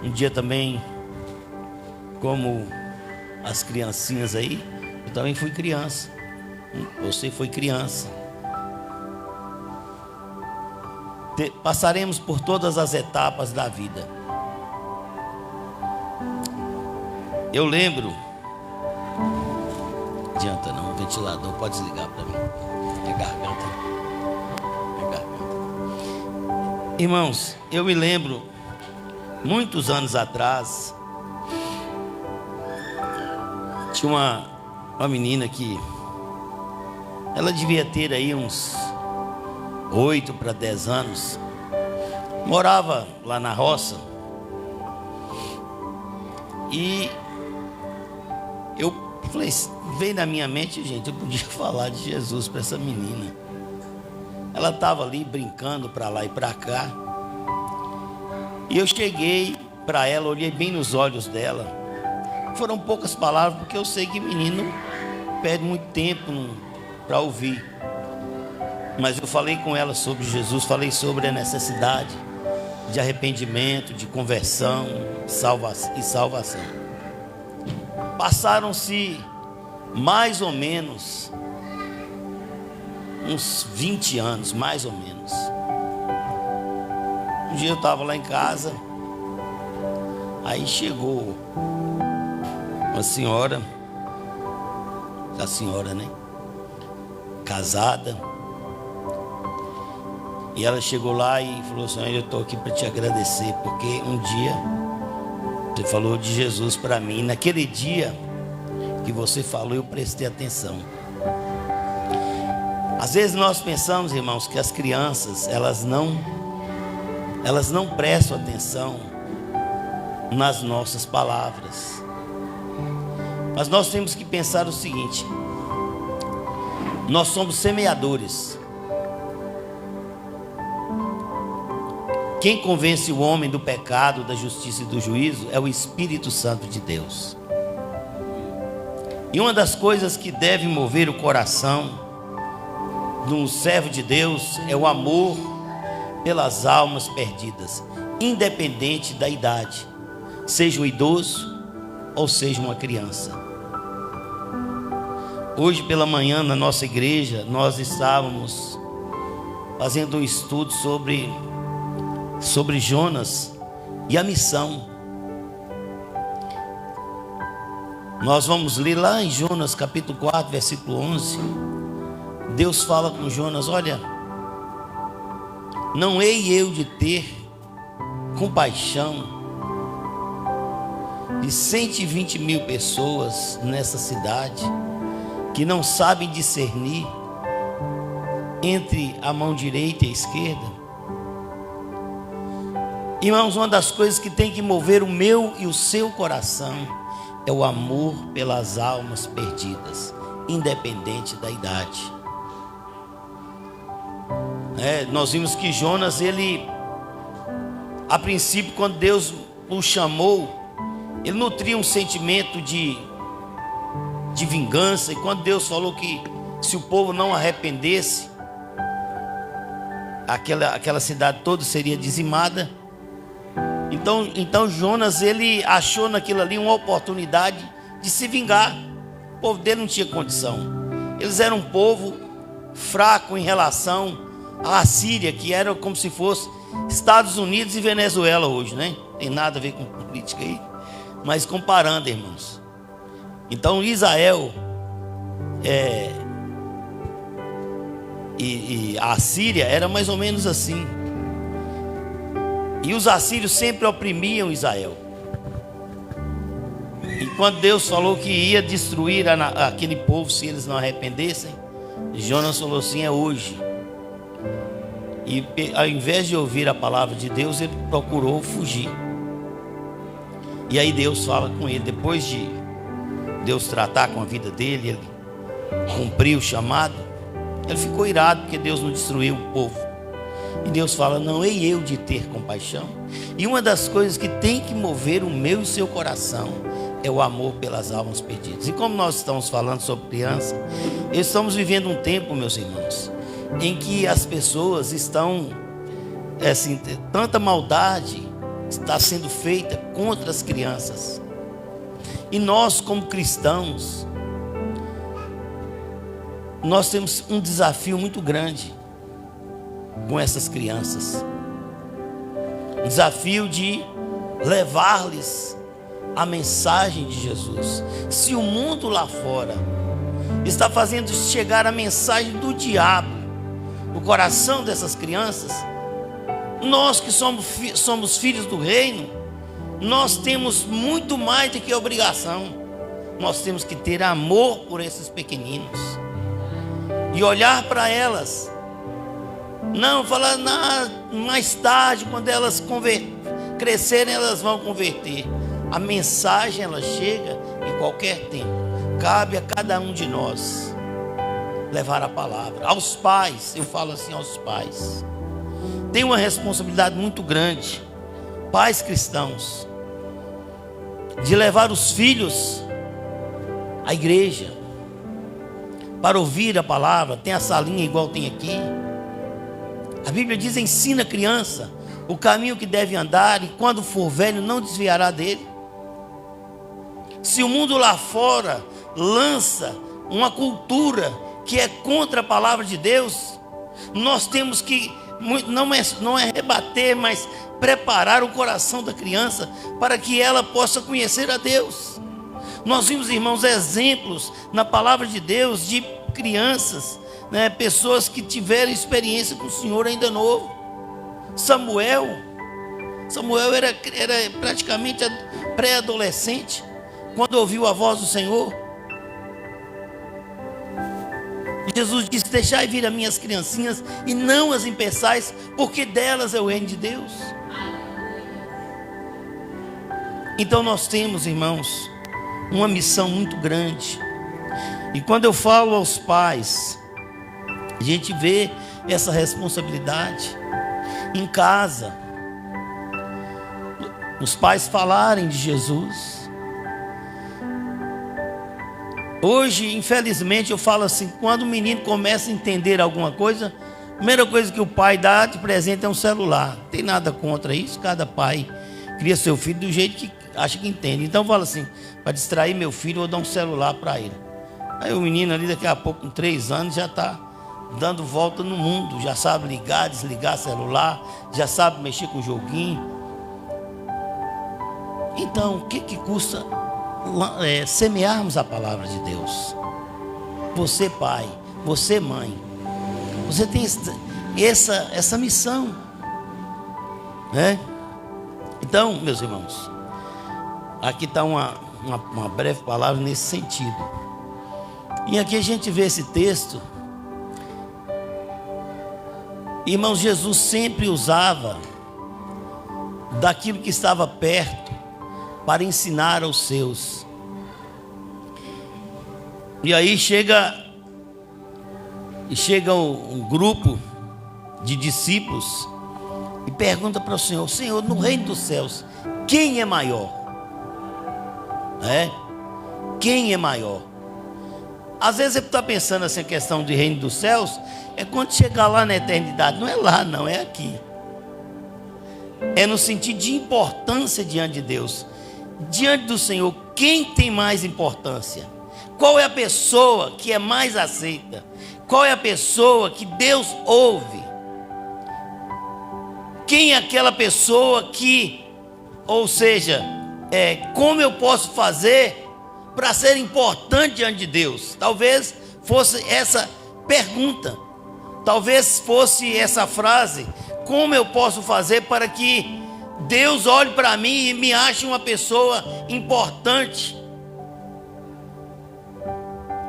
C: Um dia também, como as criancinhas aí, eu também fui criança. Você foi criança. Passaremos por todas as etapas da vida. Eu lembro. Não adianta não, o ventilador pode desligar para mim. É garganta. Irmãos, eu me lembro, muitos anos atrás, tinha uma menina que ela devia ter aí uns 8 para 10 anos, morava lá na roça, e eu Falei, veio na minha mente, gente, eu podia falar de Jesus para essa menina. Ela estava ali brincando para lá e para cá. E eu cheguei para ela, olhei bem nos olhos dela. Foram poucas palavras, porque eu sei que menino perde muito tempo para ouvir. Mas eu falei com ela sobre Jesus, falei sobre a necessidade de arrependimento, de conversão e salvação. Passaram-se mais ou menos uns 20 anos, mais ou menos. Um dia eu estava lá em casa, aí chegou uma senhora, a senhora, né? Casada. E ela chegou lá e falou assim: eu estou aqui para te agradecer, porque um dia você falou de Jesus para mim. E naquele dia que você falou, eu prestei atenção. Às vezes nós pensamos, irmãos, que as crianças, elas não prestam atenção nas nossas palavras. Mas nós temos que pensar o seguinte: nós somos semeadores. Quem convence o homem do pecado, da justiça e do juízo é o Espírito Santo de Deus. E uma das coisas que deve mover o coração de um servo de Deus é o amor pelas almas perdidas, independente da idade, seja um idoso ou seja uma criança. Hoje pela manhã na nossa igreja nós estávamos fazendo um estudo sobre Jonas e a missão. Nós vamos ler lá em Jonas capítulo 4, versículo 11. Deus fala com Jonas: olha, não hei eu de ter compaixão de 120.000 pessoas nessa cidade que não sabem discernir entre a mão direita e a esquerda? Irmãos, uma das coisas que tem que mover o meu e o seu coração é o amor pelas almas perdidas, independente da idade. Nós vimos que Jonas, ele, a princípio, quando Deus o chamou, ele nutria um sentimento de vingança. E quando Deus falou que se o povo não arrependesse, aquela cidade toda seria dizimada. Então Jonas, ele achou naquilo ali uma oportunidade de se vingar. O povo dele não tinha condição. Eles eram um povo fraco em relação à Síria, que era como se fosse Estados Unidos e Venezuela hoje, né? Tem nada a ver com política aí, mas comparando, irmãos. Então Israel e a Síria era mais ou menos assim. E os assírios sempre oprimiam Israel. E quando Deus falou que ia destruir aquele povo se eles não arrependessem, Jonas falou assim: é hoje. E ao invés de ouvir a palavra de Deus, ele procurou fugir. E aí Deus fala com ele, depois de Deus tratar com a vida dele, ele cumpriu o chamado, ele ficou irado porque Deus não destruiu o povo. E Deus fala: não hei eu de ter compaixão. E uma das coisas que tem que mover o meu e o seu coração é o amor pelas almas perdidas. E como nós estamos falando sobre criança, estamos vivendo um tempo, meus irmãos, em que as pessoas estão, assim, tanta maldade está sendo feita contra as crianças. E nós, como cristãos, nós temos um desafio muito grande com essas crianças. Um desafio de levar-lhes a mensagem de Jesus. Se o mundo lá fora está fazendo chegar a mensagem do diabo no coração dessas crianças, nós que somos filhos do reino, nós temos muito mais do que obrigação. Nós temos que ter amor por esses pequeninos e olhar para elas. Não falar mais tarde, quando elas crescerem, elas vão converter. A mensagem, ela chega em qualquer tempo. cabe a cada um de nós levar a palavra. Aos pais, eu falo assim aos pais, tem uma responsabilidade muito grande, pais cristãos, de levar os filhos à igreja, para ouvir a palavra. Tem a salinha igual tem aqui. A Bíblia diz: ensina a criança o caminho que deve andar, e quando for velho não desviará dele. Se o mundo lá fora lança uma cultura que é contra a palavra de Deus, nós temos que, não é rebater, mas preparar o coração da criança para que ela possa conhecer a Deus. Nós vimos, irmãos, exemplos na palavra de Deus de crianças, né, pessoas que tiveram experiência com o Senhor ainda novo. Samuel era praticamente pré-adolescente quando ouviu a voz do Senhor. Jesus disse: deixai vir as minhas criancinhas e não as impeçais, porque delas é o reino de Deus. Então nós temos, irmãos, uma missão muito grande. E quando eu falo aos pais, a gente vê essa responsabilidade em casa, os pais falarem de Jesus. Hoje, infelizmente, eu falo assim, quando o menino começa a entender alguma coisa, a primeira coisa que o pai dá de presente é um celular. Não tem nada contra isso, cada pai cria seu filho do jeito que acha que entende. Então fala assim: para distrair meu filho, eu vou dar um celular para ele. Aí o menino ali, daqui a pouco, com 3 anos, já está dando volta no mundo, já sabe ligar, desligar celular, já sabe mexer com o joguinho. Então, o que custa semearmos a palavra de Deus? Você, pai, você, mãe, você tem essa missão, né? Então, meus irmãos, aqui está uma breve palavra nesse sentido. E aqui a gente vê esse texto. Irmãos, Jesus sempre usava daquilo que estava perto para ensinar aos seus. E aí chega um grupo de discípulos e pergunta para o Senhor: Senhor, no reino dos céus, quem é maior? Quem é maior? Às vezes você está pensando assim, a questão de reino dos céus é quando chegar lá na eternidade. Não é lá, não, é aqui. É no sentido de importância diante de Deus. Diante do Senhor, quem tem mais importância? Qual é a pessoa que é mais aceita? Qual é a pessoa que Deus ouve? Quem é aquela pessoa que, ou seja, como eu posso fazer para ser importante diante de Deus? Talvez fosse essa pergunta, talvez fosse essa frase: como eu posso fazer para que Deus olhe para mim e me ache uma pessoa importante?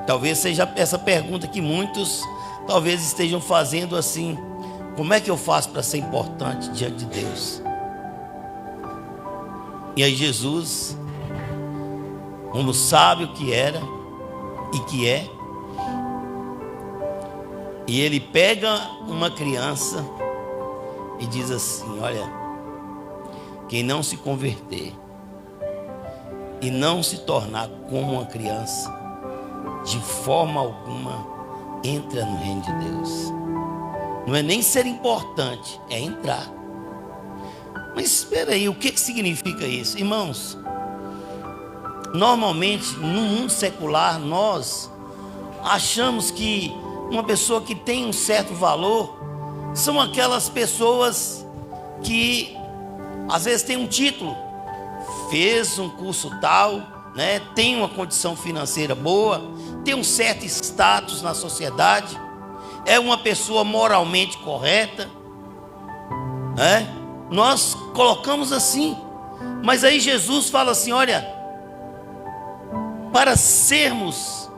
C: Talvez seja essa pergunta que muitos talvez estejam fazendo assim: como é que eu faço para ser importante diante de Deus? E aí Jesus, como sabe o que era e que é, e ele pega uma criança e diz assim: olha, quem não se converter e não se tornar como uma criança, de forma alguma entra no reino de Deus. Não é nem ser importante, é entrar. Mas espera aí, o que significa isso? Irmãos, normalmente no mundo secular nós achamos que uma pessoa que tem um certo valor são aquelas pessoas que às vezes tem um título, fez um curso tal, né, tem uma condição financeira boa, tem um certo status na sociedade, é uma pessoa moralmente correta, né? Nós colocamos assim. Mas aí Jesus fala assim: olha, para sermos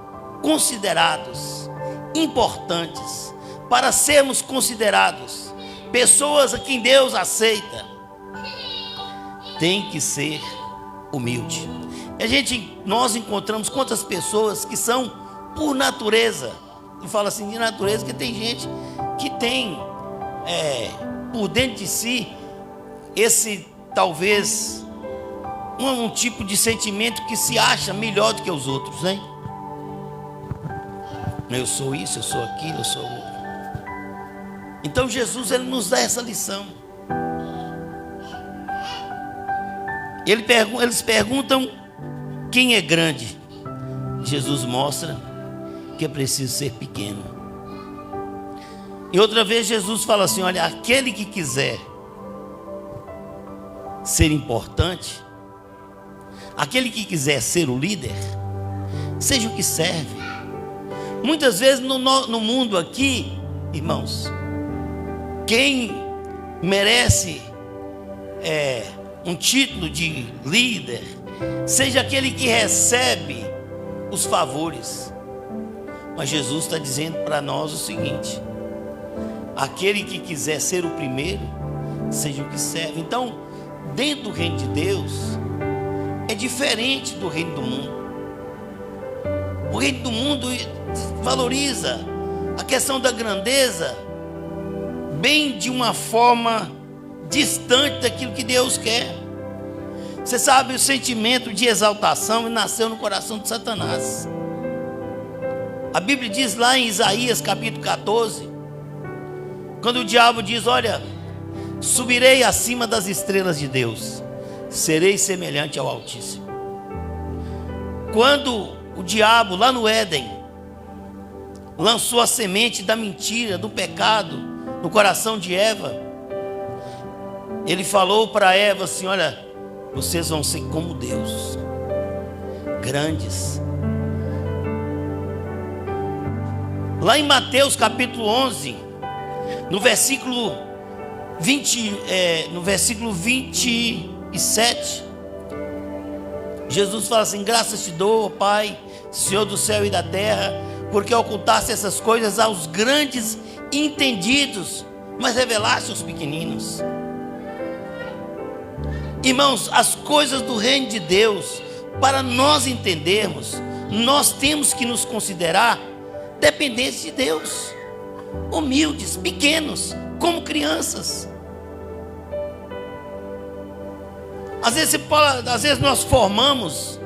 C: considerados importantes, para sermos considerados pessoas a quem Deus aceita, tem que ser humilde. Nós encontramos quantas pessoas que são por natureza, eu falo assim de natureza, porque tem gente que tem por dentro de si esse talvez um tipo de sentimento que se acha melhor do que os outros, né? Eu sou isso, eu sou aquilo, eu sou outro. Então Jesus, ele nos dá essa lição. Eles perguntam quem é grande. Jesus mostra que é preciso ser pequeno. E outra vez Jesus fala assim: olha, aquele que quiser ser importante, aquele que quiser ser o líder, seja o que serve. Muitas vezes no mundo aqui, irmãos, quem merece um título de líder, seja aquele que recebe os favores. Mas Jesus está dizendo para nós o seguinte: aquele que quiser ser o primeiro, seja o que serve. Então, dentro do reino de Deus, é diferente do reino do mundo. O reino do mundo valoriza a questão da grandeza bem de uma forma distante daquilo que Deus quer. Você sabe, o sentimento de exaltação nasceu no coração de Satanás. A Bíblia diz lá em Isaías capítulo 14, quando o diabo diz: olha, subirei acima das estrelas de Deus, serei semelhante ao Altíssimo. Quando o diabo lá no Éden lançou a semente da mentira, do pecado no coração de Eva, ele falou para Eva assim: olha, vocês vão ser como Deus, grandes. Lá em Mateus capítulo 11, no versículo 27, Jesus fala assim: graças te dou, ó Pai, Senhor do céu e da terra, porque ocultaste essas coisas aos grandes entendidos, mas revelaste aos pequeninos. Irmãos, as coisas do reino de Deus, para nós entendermos, nós temos que nos considerar dependentes de Deus, humildes, pequenos, como crianças. Às vezes nós formamos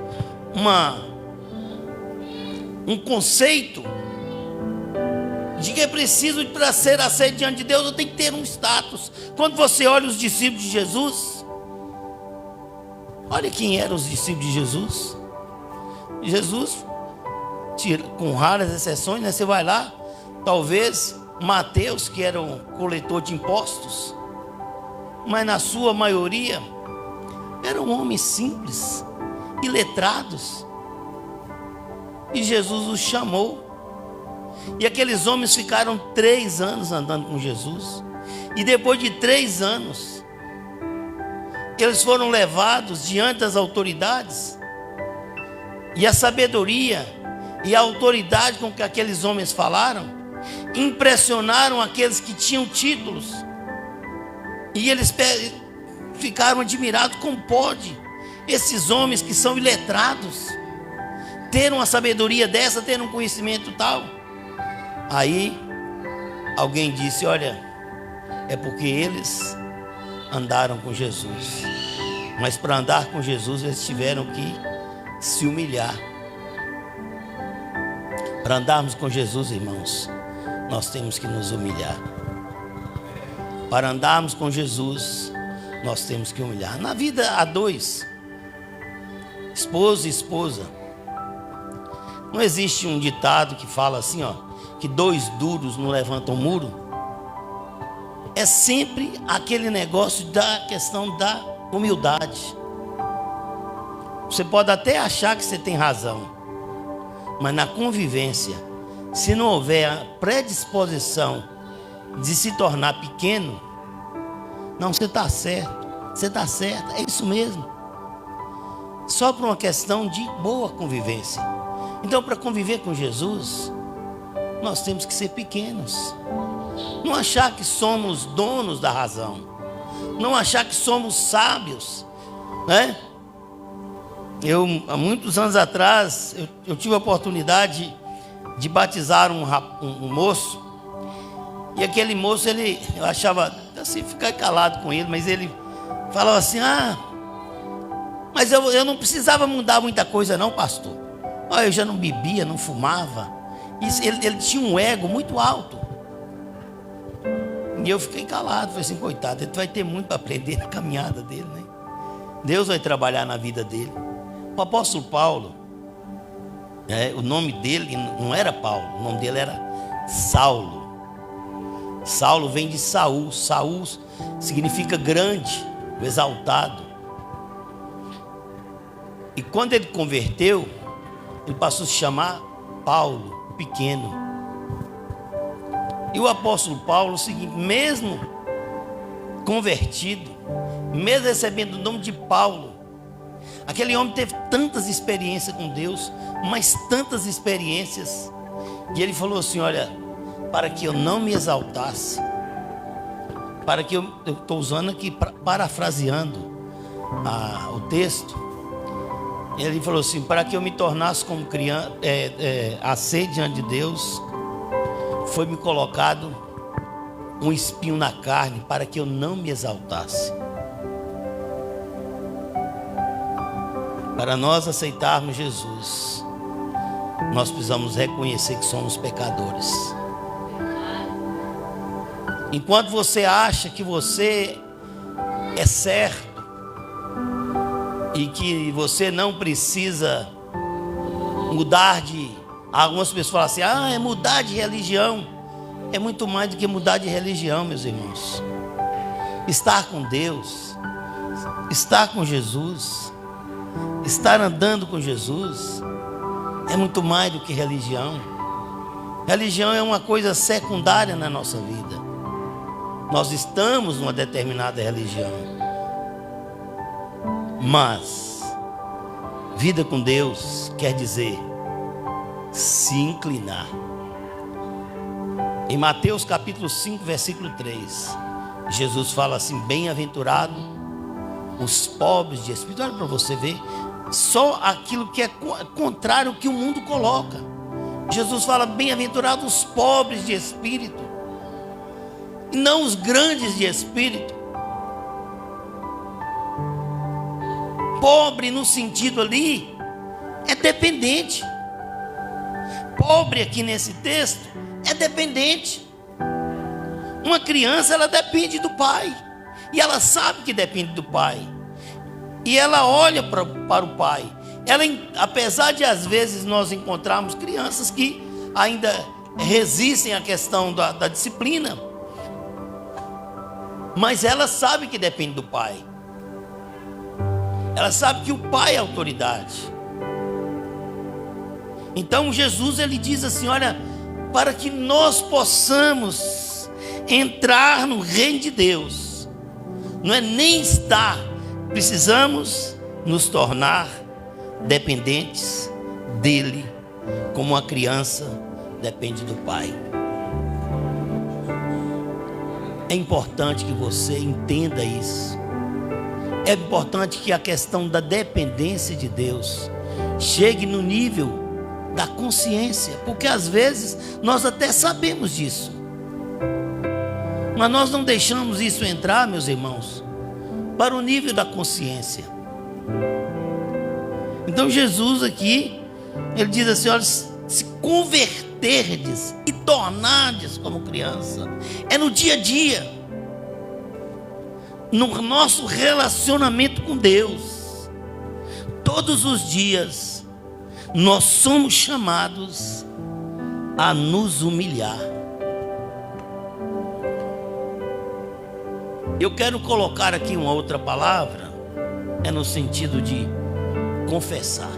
C: um conceito de que é preciso, para ser aceito diante de Deus, eu tenho que ter um status. Quando você olha os discípulos de Jesus, olha quem eram os discípulos de Jesus. Jesus, com raras exceções, né? Você vai lá, talvez Mateus, que era um coletor de impostos, mas na sua maioria eram homens simples, iletrados. E Jesus os chamou. E aqueles homens ficaram 3 anos andando com Jesus. E depois de 3 anos, eles foram levados diante das autoridades. E a sabedoria e a autoridade com que aqueles homens falaram impressionaram aqueles que tinham títulos. E eles ficaram admirados: como pode esses homens que são iletrados ter uma sabedoria dessa, ter um conhecimento tal? Aí alguém disse: olha, é porque eles andaram com Jesus. Mas para andar com Jesus eles tiveram que se humilhar. Para andarmos com Jesus, irmãos, nós temos que nos humilhar. Para andarmos com Jesus, nós temos que humilhar. Na vida há 2, esposo e esposa. Não existe um ditado que fala assim, ó, que 2 duros não levantam muro. É sempre aquele negócio da questão da humildade. Você pode até achar que você tem razão, mas na convivência, se não houver a predisposição de se tornar pequeno, não, você está certo, é isso mesmo. Só por uma questão de boa convivência. Então, para conviver com Jesus, nós temos que ser pequenos. Não achar que somos donos da razão, não achar que somos sábios, né? há muitos anos atrás, eu tive a oportunidade de batizar um moço. E aquele moço, eu achava assim, ficar calado com ele, mas ele falava assim: mas eu não precisava mudar muita coisa não, pastor. Eu já não bebia, não fumava. Ele tinha um ego muito alto. E eu fiquei calado, falei assim: coitado, ele vai ter muito para aprender na caminhada dele, né? Deus vai trabalhar na vida dele. O apóstolo Paulo, o nome dele não era Paulo, o nome dele era Saulo. Saulo vem de Saul. Saul significa grande, exaltado. E quando ele converteu, ele passou a se chamar Paulo, o pequeno. E o apóstolo Paulo, o seguinte, mesmo convertido, mesmo recebendo o nome de Paulo, aquele homem teve tantas experiências com Deus, mas tantas experiências, e ele falou assim: olha, para que eu não me exaltasse, para que eu estou usando aqui, parafraseando o texto, ele falou assim: para que eu me tornasse como criança, a ser diante de Deus, foi me colocado um espinho na carne, para que eu não me exaltasse. Para nós aceitarmos Jesus, nós precisamos reconhecer que somos pecadores. Enquanto você acha que você é certo e que você não precisa mudar de... Algumas pessoas falam assim: é mudar de religião. É muito mais do que mudar de religião, meus irmãos. Estar com Deus, estar com Jesus, estar andando com Jesus, é muito mais do que religião. Religião é uma coisa secundária na nossa vida. Nós estamos numa determinada religião, mas vida com Deus quer dizer se inclinar. Em Mateus capítulo 5, versículo 3, Jesus fala assim: bem-aventurado os pobres de espírito. Olha para você ver, só aquilo que é contrário ao que o mundo coloca. Jesus fala: bem-aventurados os pobres de espírito, e não os grandes de espírito. Pobre no sentido ali é dependente. Pobre aqui nesse texto é dependente. Uma criança, ela depende do pai, e ela sabe que depende do pai, e ela olha para o pai. Ela, apesar de às vezes nós encontrarmos crianças que ainda resistem à questão da disciplina, mas ela sabe que depende do pai. Ela sabe que o pai é autoridade. Então Jesus, ele diz assim: olha, para que nós possamos entrar no reino de Deus, não é nem estar, precisamos nos tornar dependentes dele, como uma criança depende do pai. É importante que você entenda isso. É importante que a questão da dependência de Deus chegue no nível da consciência, porque às vezes nós até sabemos disso, mas nós não deixamos isso entrar, meus irmãos, para o nível da consciência. Então Jesus aqui, ele diz assim: olha, se converterdes e tornardes como criança, é no dia a dia, no nosso relacionamento com Deus. Todos os dias nós somos chamados a nos humilhar. Eu quero colocar aqui uma outra palavra, é no sentido de confessar.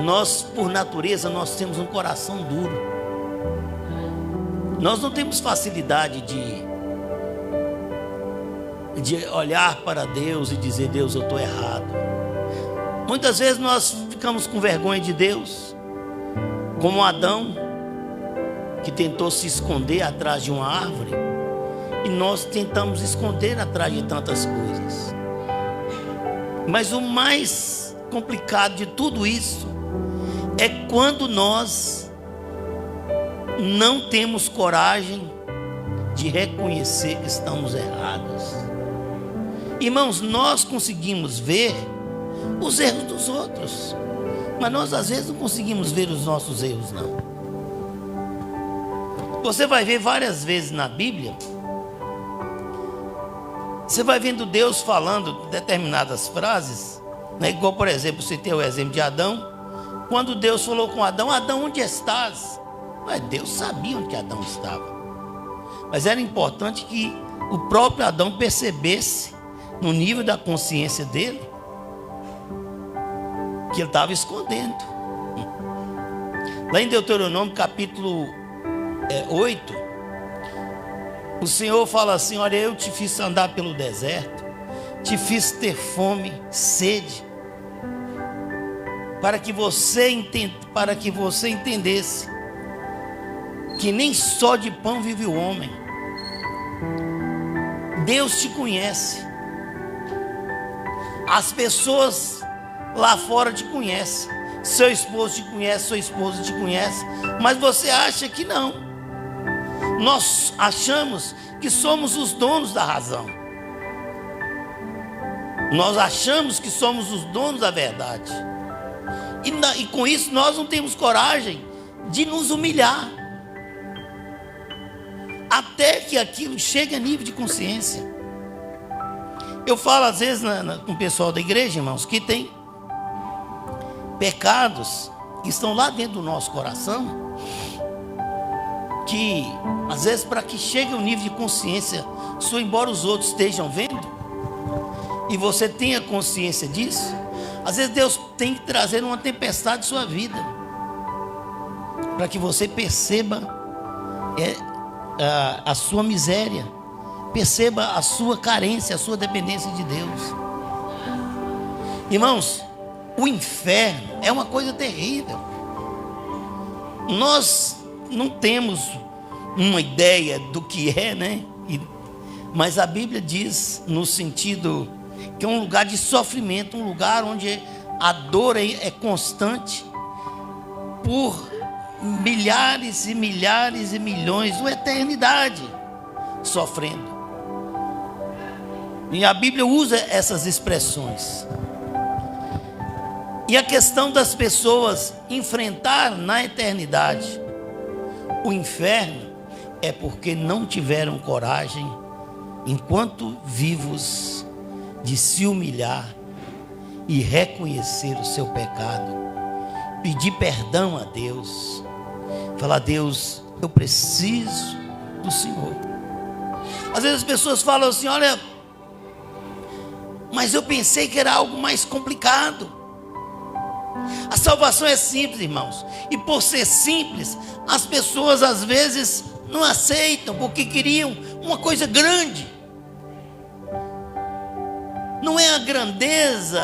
C: Nós, por natureza, nós temos um coração duro. Nós não temos facilidade de olhar para Deus e dizer: Deus, eu estou errado. Muitas vezes nós ficamos com vergonha de Deus, como Adão, que tentou se esconder atrás de uma árvore, e nós tentamos esconder atrás de tantas coisas. Mas o mais complicado de tudo isso é quando nós não temos coragem de reconhecer que estamos errados. Irmãos, nós conseguimos ver os erros dos outros, mas nós às vezes não conseguimos ver os nossos erros, não. Você vai ver várias vezes na Bíblia, você vai vendo Deus falando determinadas frases, né? Igual, por exemplo, você tem o exemplo de Adão. Quando Deus falou com Adão: Adão, onde estás? Mas Deus sabia onde que Adão estava, mas era importante que o próprio Adão percebesse, no nível da consciência dele, que ele estava escondendo. Lá em Deuteronômio capítulo 8, o Senhor fala assim: olha, eu te fiz andar pelo deserto, te fiz ter fome, sede, para que você entendesse que nem só de pão vive o homem. Deus te conhece, as pessoas lá fora te conhecem, seu esposo te conhece, sua esposa te conhece, mas você acha que não. Nós achamos que somos os donos da razão, nós achamos que somos os donos da verdade, e com isso nós não temos coragem de nos humilhar, até que aquilo chegue a nível de consciência. Eu falo às vezes com o pessoal da igreja, irmãos, que tem pecados que estão lá dentro do nosso coração, que às vezes, para que chegue ao nível de consciência sua, embora os outros estejam vendo e você tenha consciência disso, às vezes Deus tem que trazer uma tempestade em sua vida, para que você perceba a sua miséria, perceba a sua carência, a sua dependência de Deus. Irmãos, o inferno é uma coisa terrível. Nós não temos uma ideia do que é, né? Mas a Bíblia diz, no sentido que é um lugar de sofrimento, um lugar onde a dor é constante, por milhares e milhares e milhões, uma eternidade sofrendo. E a Bíblia usa essas expressões. E a questão das pessoas enfrentar na eternidade o inferno é porque não tiveram coragem, enquanto vivos, de se humilhar e reconhecer o seu pecado, pedir perdão a Deus, falar: Deus, eu preciso do Senhor. Às vezes as pessoas falam assim: olha, mas eu pensei que era algo mais complicado. A salvação é simples, irmãos, e por ser simples, as pessoas às vezes não aceitam, porque queriam uma coisa grande. Não é a grandeza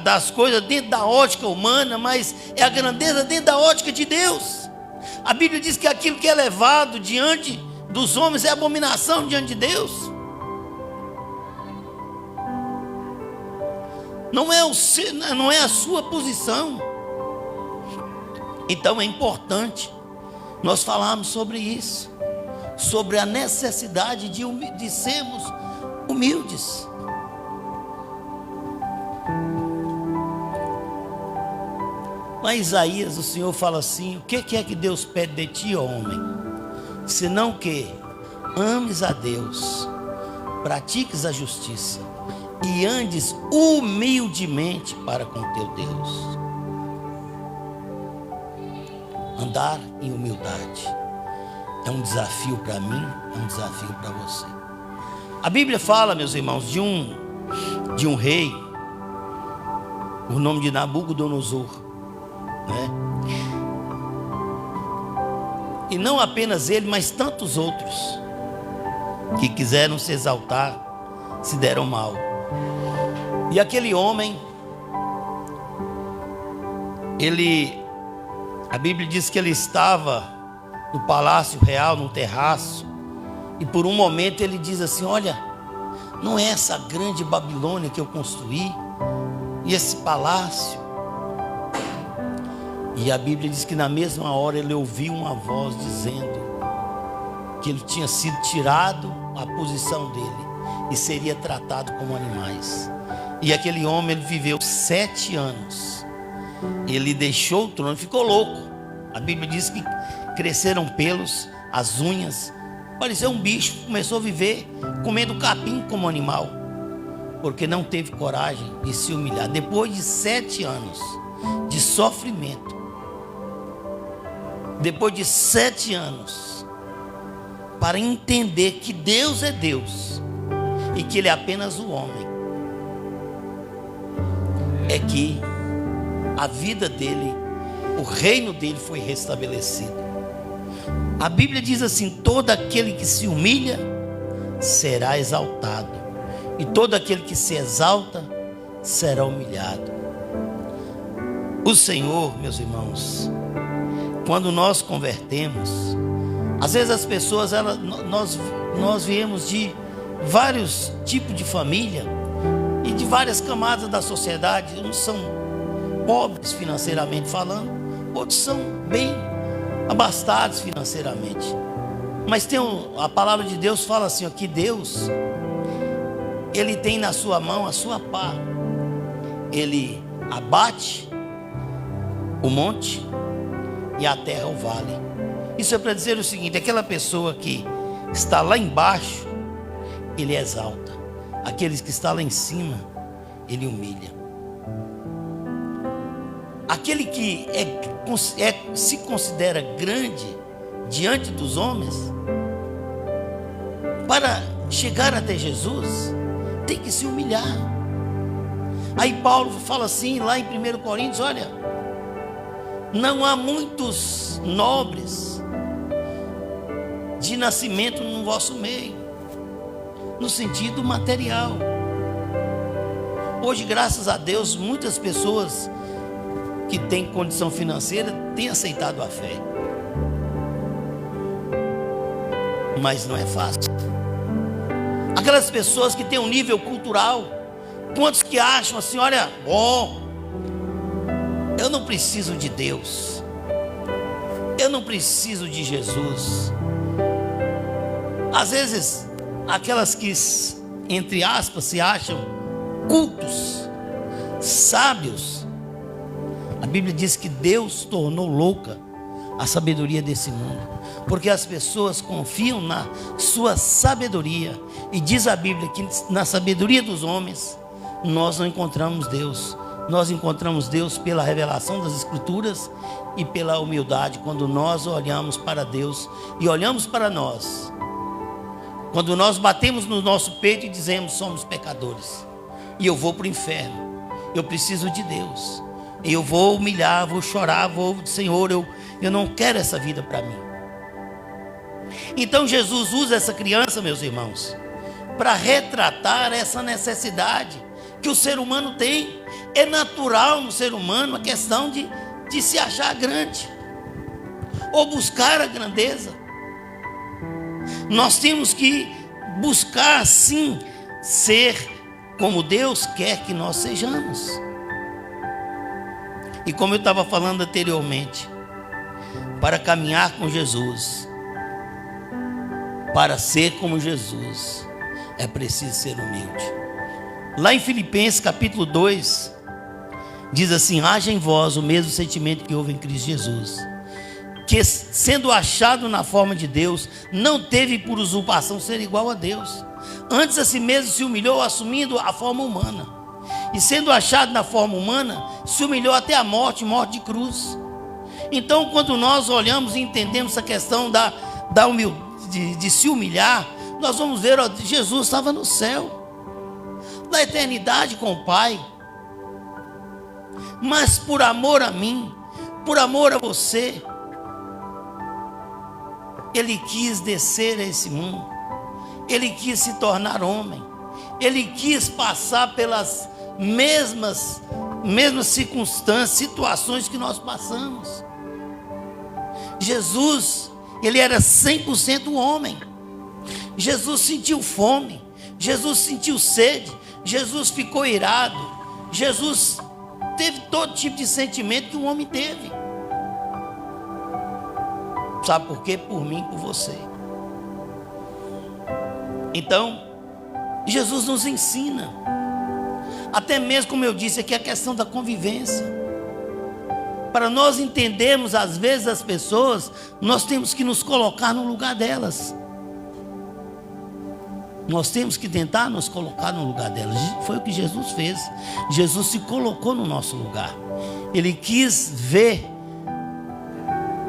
C: das coisas dentro da ótica humana, mas é a grandeza dentro da ótica de Deus. A Bíblia diz que aquilo que é levado diante dos homens é abominação diante de Deus. Não é a sua posição. Então é importante nós falarmos sobre isso, sobre a necessidade de sermos humildes. Lá em Isaías, o Senhor fala assim: o que é que Deus pede de ti, ó homem? Senão que ames a Deus, pratiques a justiça e andes humildemente para com teu Deus. Andar em humildade é um desafio para mim, é um desafio para você. A Bíblia fala, meus irmãos, de um rei, o nome de Nabucodonosor, né? E não apenas ele, mas tantos outros que quiseram se exaltar, se deram mal. E aquele homem, a Bíblia diz que ele estava no palácio real, no terraço, e por um momento ele diz assim: olha, Não é essa grande Babilônia que eu construí, e esse palácio. E a Bíblia diz que na mesma hora ele ouviu uma voz dizendo que ele tinha sido tirado a posição dele e seria tratado como animais. E aquele homem, ele viveu 7 anos. Ele deixou o trono, ficou louco. A Bíblia diz que cresceram pelos, as unhas, parecia um bicho. Começou a viver comendo capim como animal, porque não teve coragem de se humilhar. Depois de 7 anos de sofrimento, depois de 7 anos, para entender que Deus é Deus e que Ele é apenas o homem, é que a vida dele, o reino dele foi restabelecido. A Bíblia diz assim: todo aquele que se humilha será exaltado, e todo aquele que se exalta será humilhado. O Senhor, meus irmãos, quando nós convertemos, às vezes as pessoas, nós viemos de vários tipos de família e de várias camadas da sociedade. Uns são pobres financeiramente falando, outros são bem abastados financeiramente. Mas a palavra de Deus fala assim, ó, que Deus, Ele tem na sua mão a sua pá. Ele abate o monte e a terra o vale. Isso é para dizer o seguinte: aquela pessoa que está lá embaixo, Ele exalta. Aqueles que estão lá em cima, Ele humilha. Aquele que se considera grande diante dos homens, para chegar até Jesus, tem que se humilhar. Aí Paulo fala assim, lá em 1 Coríntios, olha, não há muitos nobres de nascimento no vosso meio, no sentido material. Hoje, graças a Deus, muitas pessoas que têm condição financeira têm aceitado a fé, mas não é fácil. Aquelas pessoas que têm um nível cultural, quantos que acham assim, olha, eu não preciso de Deus, eu não preciso de Jesus. Às vezes, aquelas que, entre aspas, se acham cultos, sábios, a Bíblia diz que Deus tornou louca a sabedoria desse mundo, porque as pessoas confiam na sua sabedoria, e diz a Bíblia que na sabedoria dos homens nós não encontramos Deus. Nós encontramos Deus pela revelação das Escrituras e pela humildade, quando nós olhamos para Deus e olhamos para nós. Quando nós batemos no nosso peito e dizemos: somos pecadores, e eu vou para o inferno, eu preciso de Deus, eu vou humilhar, vou chorar, Senhor, eu não quero essa vida para mim. Então Jesus usa essa criança, meus irmãos, para retratar essa necessidade que o ser humano tem. É natural no ser humano a questão de se achar grande, ou buscar a grandeza. Nós temos que buscar, sim, ser como Deus quer que nós sejamos. E como eu estava falando anteriormente, para caminhar com Jesus, para ser como Jesus, é preciso ser humilde. Lá em Filipenses capítulo 2, diz assim: haja em vós o mesmo sentimento que houve em Cristo Jesus, que sendo achado na forma de Deus, não teve por usurpação ser igual a Deus, antes a si mesmo se humilhou, assumindo a forma humana, e sendo achado na forma humana, se humilhou até a morte de cruz. Então, quando nós olhamos e entendemos essa questão da humildade, de se humilhar, nós vamos ver, ó, Jesus estava no céu, na eternidade com o Pai, mas por amor a mim, por amor a você, Ele quis descer a esse mundo, Ele quis se tornar homem, Ele quis passar pelas mesmas circunstâncias, situações que nós passamos. Jesus, Ele era 100% homem. Jesus sentiu fome, Jesus sentiu sede, Jesus ficou irado, Jesus teve todo tipo de sentimento que um homem teve. Sabe por quê? Por mim e por você. Então, Jesus nos ensina, até mesmo como eu disse aqui, a questão da convivência. Para nós entendermos às vezes as pessoas, nós temos que nos colocar no lugar delas. Nós temos que tentar nos colocar no lugar delas. Foi o que Jesus fez. Jesus se colocou no nosso lugar. Ele quis ver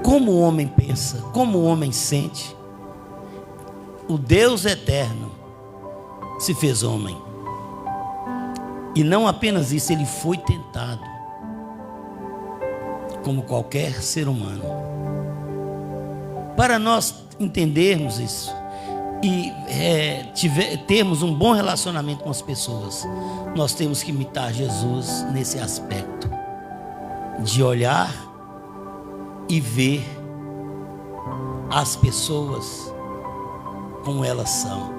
C: como o homem pensa, como o homem sente. O Deus eterno se fez homem. E não apenas isso, ele foi tentado, como qualquer ser humano. Para nós entendermos isso e termos um bom relacionamento com as pessoas, nós temos que imitar Jesus nesse aspecto de olhar e ver as pessoas como elas são.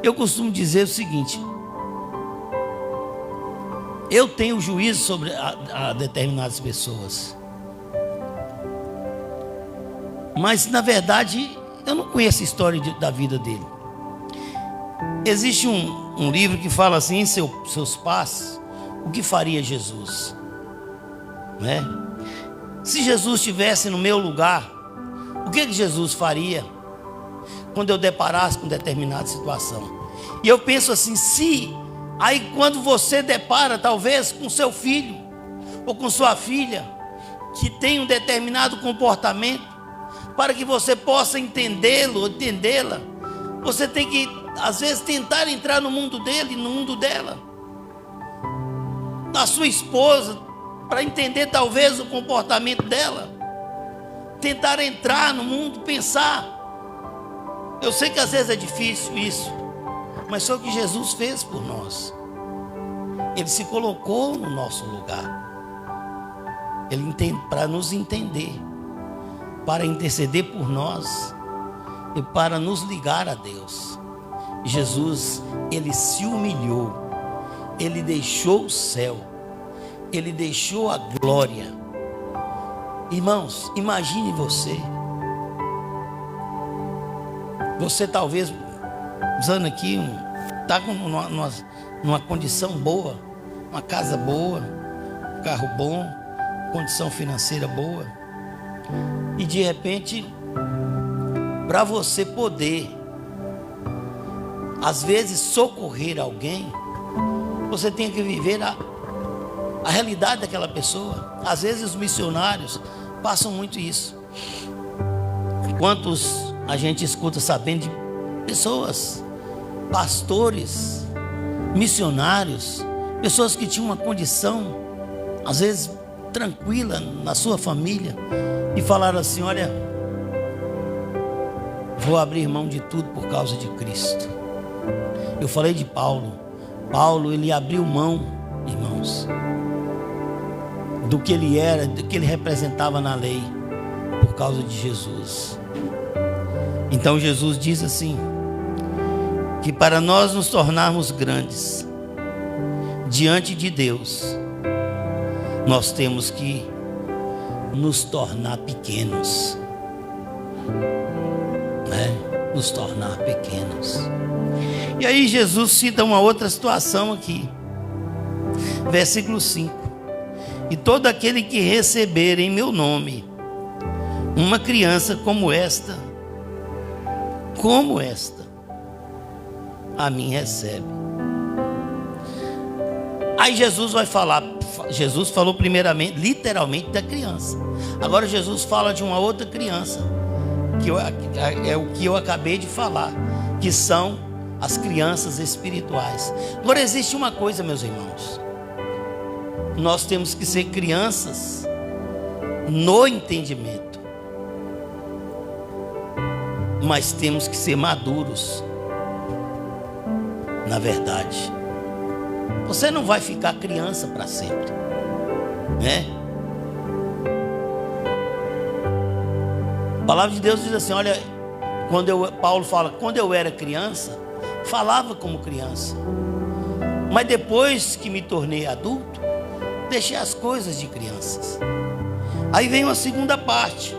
C: Eu costumo dizer o seguinte: eu tenho juízo sobre a determinadas pessoas, mas na verdade eu não conheço a história da vida dele. Existe um livro que fala assim, em seus passos, o que faria Jesus, né? Se Jesus estivesse no meu lugar, o que Jesus faria quando eu deparasse com determinada situação? E eu penso assim, aí quando você depara talvez com seu filho ou com sua filha que tem um determinado comportamento, para que você possa entendê-lo ou entendê-la, você tem que às vezes tentar entrar no mundo dele, no mundo dela, na sua esposa, para entender talvez o comportamento dela, tentar entrar no mundo, pensar. Eu sei que às vezes é difícil isso, mas foi o que Jesus fez por nós. Ele se colocou no nosso lugar. Ele para nos entender, para interceder por nós e para nos ligar a Deus. Jesus, ele se humilhou, ele deixou o céu, ele deixou a glória. Irmãos, imagine você talvez usando aqui, está numa condição boa, uma casa boa, um carro bom, condição financeira boa, e de repente, para você poder às vezes socorrer alguém, você tem que viver a realidade daquela pessoa. Às vezes os missionários passam muito isso. Quantos a gente escuta sabendo de pessoas, pastores, missionários, pessoas que tinham uma condição às vezes tranquila na sua família e falaram assim: olha, vou abrir mão de tudo por causa de Cristo. Eu falei de Paulo, ele abriu mão, irmãos, do que ele era, do que ele representava na lei, por causa de Jesus. Então Jesus diz assim, que para nós nos tornarmos grandes diante de Deus, nós temos que nos tornar pequenos, né? Nos tornar pequenos. E aí Jesus cita uma outra situação aqui, versículo 5: e todo aquele que receber em meu nome uma criança como esta, a mim recebe. Aí Jesus vai falar, Jesus falou primeiramente, literalmente, da criança. Agora Jesus fala de uma outra criança, que é o que eu acabei de falar, que são as crianças espirituais. Agora existe uma coisa, meus irmãos, nós temos que ser crianças no entendimento, mas temos que ser maduros na verdade. Você não vai ficar criança para sempre, né? A palavra de Deus diz assim, olha, Paulo fala, quando eu era criança, falava como criança. Mas depois que me tornei adulto, deixei as coisas de crianças. Aí vem uma segunda parte.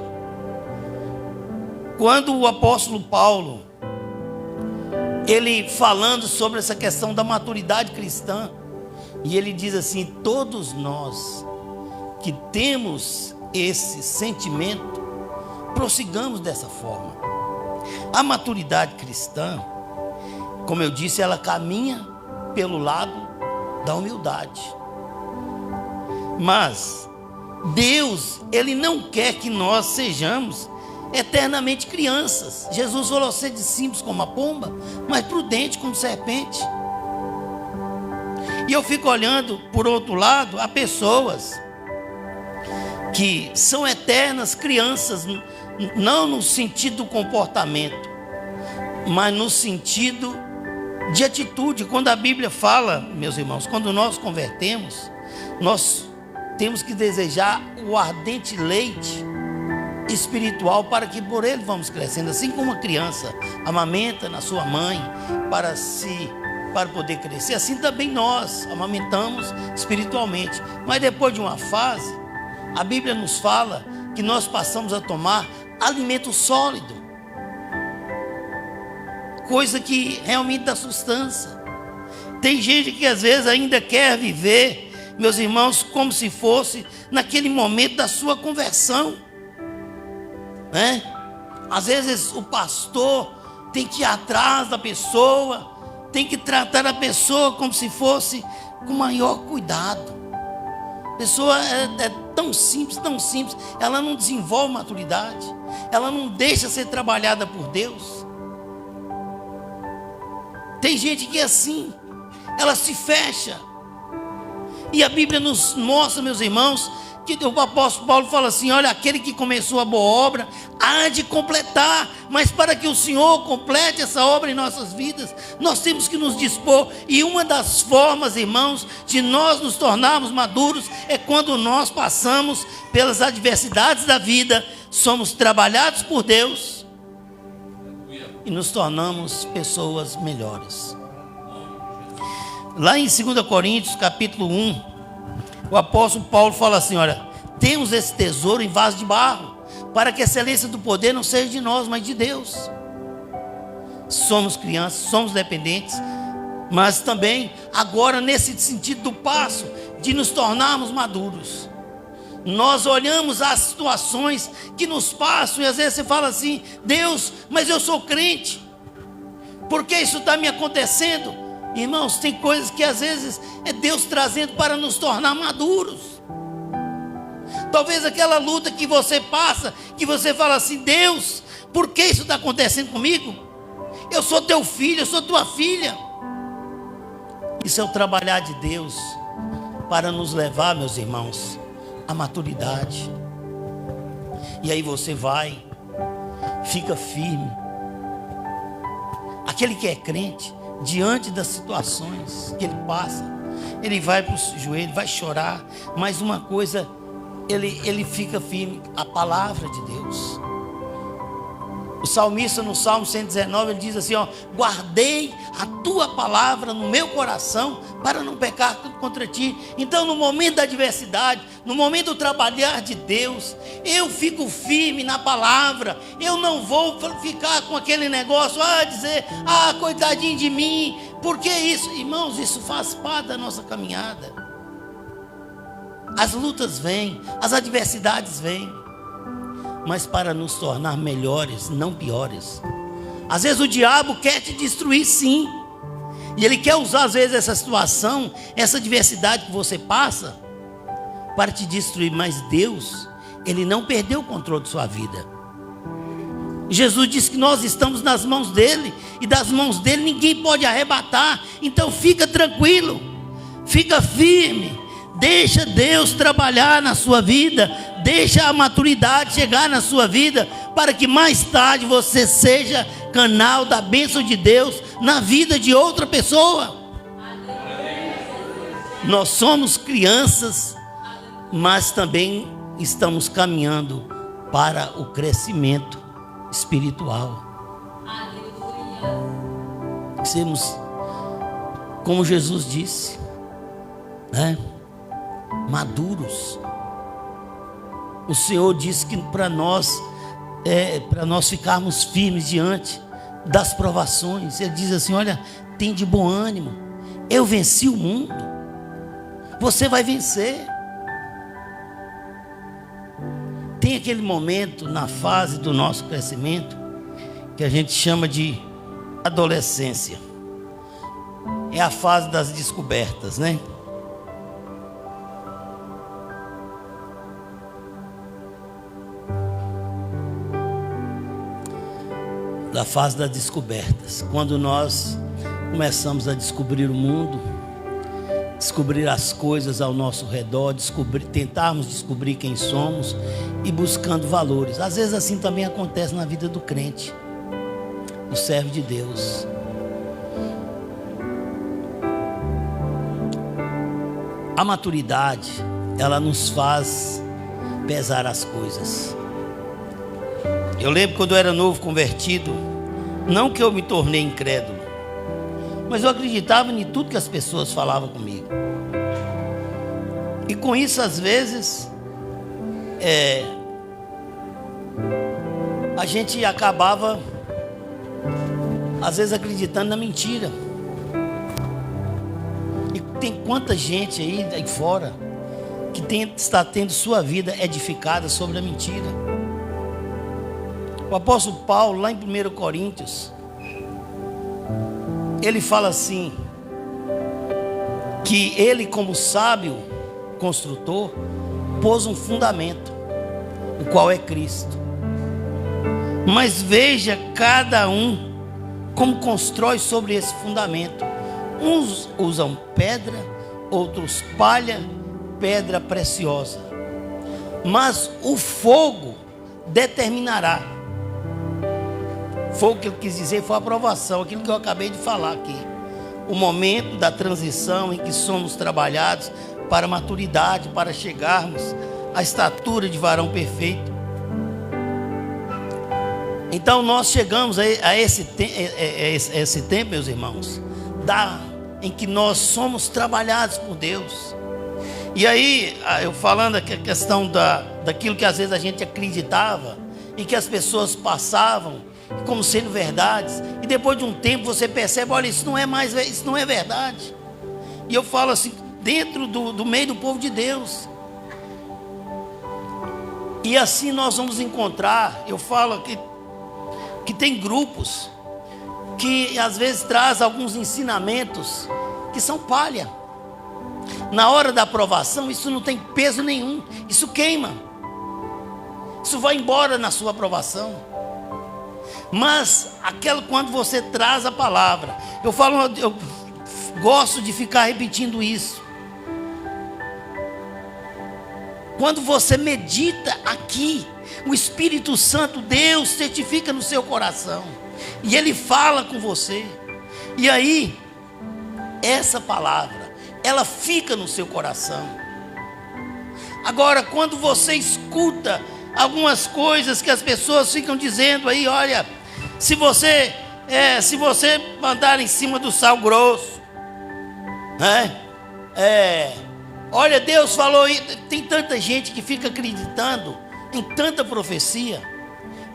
C: Quando o apóstolo Paulo, ele falando sobre essa questão da maturidade cristã, e ele diz assim: todos nós que temos esse sentimento, prossigamos dessa forma. A maturidade cristã, como eu disse, ela caminha pelo lado da humildade. Mas Deus, Ele não quer que nós sejamos eternamente crianças. Jesus falou: sede simples como a pomba, mas prudente como serpente. E eu fico olhando, por outro lado, a pessoas que são eternas crianças, não no sentido do comportamento, mas no sentido de atitude. Quando a Bíblia fala, meus irmãos, quando nós convertemos, nós temos que desejar o ardente leite espiritual, para que por ele vamos crescendo, assim como uma criança amamenta na sua mãe para poder crescer, assim também nós amamentamos espiritualmente. Mas depois de uma fase, a Bíblia nos fala que nós passamos a tomar alimento sólido, coisa que realmente dá sustância. Tem gente que às vezes ainda quer viver, meus irmãos, como se fosse naquele momento da sua conversão, né? Às vezes o pastor tem que ir atrás da pessoa, tem que tratar a pessoa como se fosse com maior cuidado. A pessoa é tão simples, ela não desenvolve maturidade, ela não deixa ser trabalhada por Deus. Tem gente que é assim, ela se fecha. E a Bíblia nos mostra, meus irmãos, que o apóstolo Paulo fala assim: olha, aquele que começou a boa obra há de completar. Mas para que o Senhor complete essa obra em nossas vidas, nós temos que nos dispor. E uma das formas, irmãos, de nós nos tornarmos maduros é quando nós passamos pelas adversidades da vida, somos trabalhados por Deus e nos tornamos pessoas melhores. Lá em 2 Coríntios capítulo 1, o apóstolo Paulo fala assim: olha, temos esse tesouro em vaso de barro, para que a excelência do poder não seja de nós, mas de Deus. Somos crianças, somos dependentes, mas também agora nesse sentido do passo de nos tornarmos maduros. Nós olhamos as situações que nos passam e às vezes você fala assim: Deus, mas eu sou crente, por que isso está me acontecendo? Irmãos, tem coisas que às vezes é Deus trazendo para nos tornar maduros. Talvez aquela luta que você passa, que você fala assim: Deus, por que isso está acontecendo comigo? Eu sou teu filho, eu sou tua filha. Isso é o trabalhar de Deus para nos levar, meus irmãos, à maturidade. E aí você vai, fica firme. Aquele que é crente, diante das situações que ele passa, ele vai para o joelho, vai chorar, mas uma coisa, ele fica firme: a palavra de Deus. O salmista no Salmo 119, ele diz assim: ó, guardei a tua palavra no meu coração para não pecar contra ti. Então no momento da adversidade, no momento do trabalhar de Deus, eu fico firme na palavra. Eu não vou ficar com aquele negócio, dizer: coitadinho de mim. Por que isso? Irmãos, isso faz parte da nossa caminhada. As lutas vêm, as adversidades vêm, mas para nos tornar melhores, não piores. Às vezes o diabo quer te destruir, sim, e ele quer usar às vezes essa situação, essa adversidade que você passa, para te destruir. Mas Deus, Ele não perdeu o controle de sua vida. Jesus disse que nós estamos nas mãos dEle, e das mãos dEle ninguém pode arrebatar. Então fica tranquilo, fica firme, deixa Deus trabalhar na sua vida, deixa a maturidade chegar na sua vida, para que mais tarde você seja canal da bênção de Deus na vida de outra pessoa. Nós somos crianças, mas também estamos caminhando para o crescimento espiritual. sermos, como Jesus disse, né? Maduros. O Senhor disse que para nós ficarmos firmes diante das provações. Ele diz assim: olha, tem de bom ânimo, eu venci o mundo, você vai vencer. Tem aquele momento na fase do nosso crescimento que a gente chama de adolescência. É a fase das descobertas, né? Da fase das descobertas, quando nós começamos a descobrir o mundo, descobrir as coisas ao nosso redor, tentarmos descobrir quem somos e buscando valores. Às vezes assim também acontece na vida do crente, do servo de Deus. A maturidade, ela nos faz pesar as coisas. Eu lembro quando eu era novo convertido, não que eu me tornei incrédulo, mas eu acreditava em tudo que as pessoas falavam comigo. E com isso, às vezes, a gente acabava, às vezes, acreditando na mentira. E tem quanta gente aí fora que está tendo sua vida edificada sobre a mentira. O apóstolo Paulo, lá em 1 Coríntios, ele fala assim, que ele, como sábio construtor, pôs um fundamento, o qual é Cristo. Mas veja cada um como constrói sobre esse fundamento. Uns usam pedra, outros palha, pedra preciosa. Mas o fogo determinará. Fogo que ele quis dizer foi a aprovação, aquilo que eu acabei de falar aqui. O momento da transição em que somos trabalhados para a maturidade, para chegarmos à estatura de varão perfeito. Então nós chegamos a esse tempo, meus irmãos, em que nós somos trabalhados por Deus. E aí, eu falando a questão daquilo que às vezes a gente acreditava e que as pessoas passavam como sendo verdades, e depois de um tempo você percebe, olha, isso não é verdade. E eu falo assim, dentro do meio do povo de Deus. E assim nós vamos encontrar, eu falo que tem grupos que às vezes traz alguns ensinamentos que são palha. Na hora da aprovação, isso não tem peso nenhum, isso queima, isso vai embora na sua aprovação. Mas quando você traz a palavra, eu gosto de ficar repetindo isso. Quando você medita aqui, o Espírito Santo, Deus, certifica no seu coração, e Ele fala com você, e aí, essa palavra, ela fica no seu coração. Agora, quando você escuta algumas coisas que as pessoas ficam dizendo aí, olha, se você mandar em cima do sal grosso, né? Olha, Deus falou, tem tanta gente que fica acreditando em tanta profecia.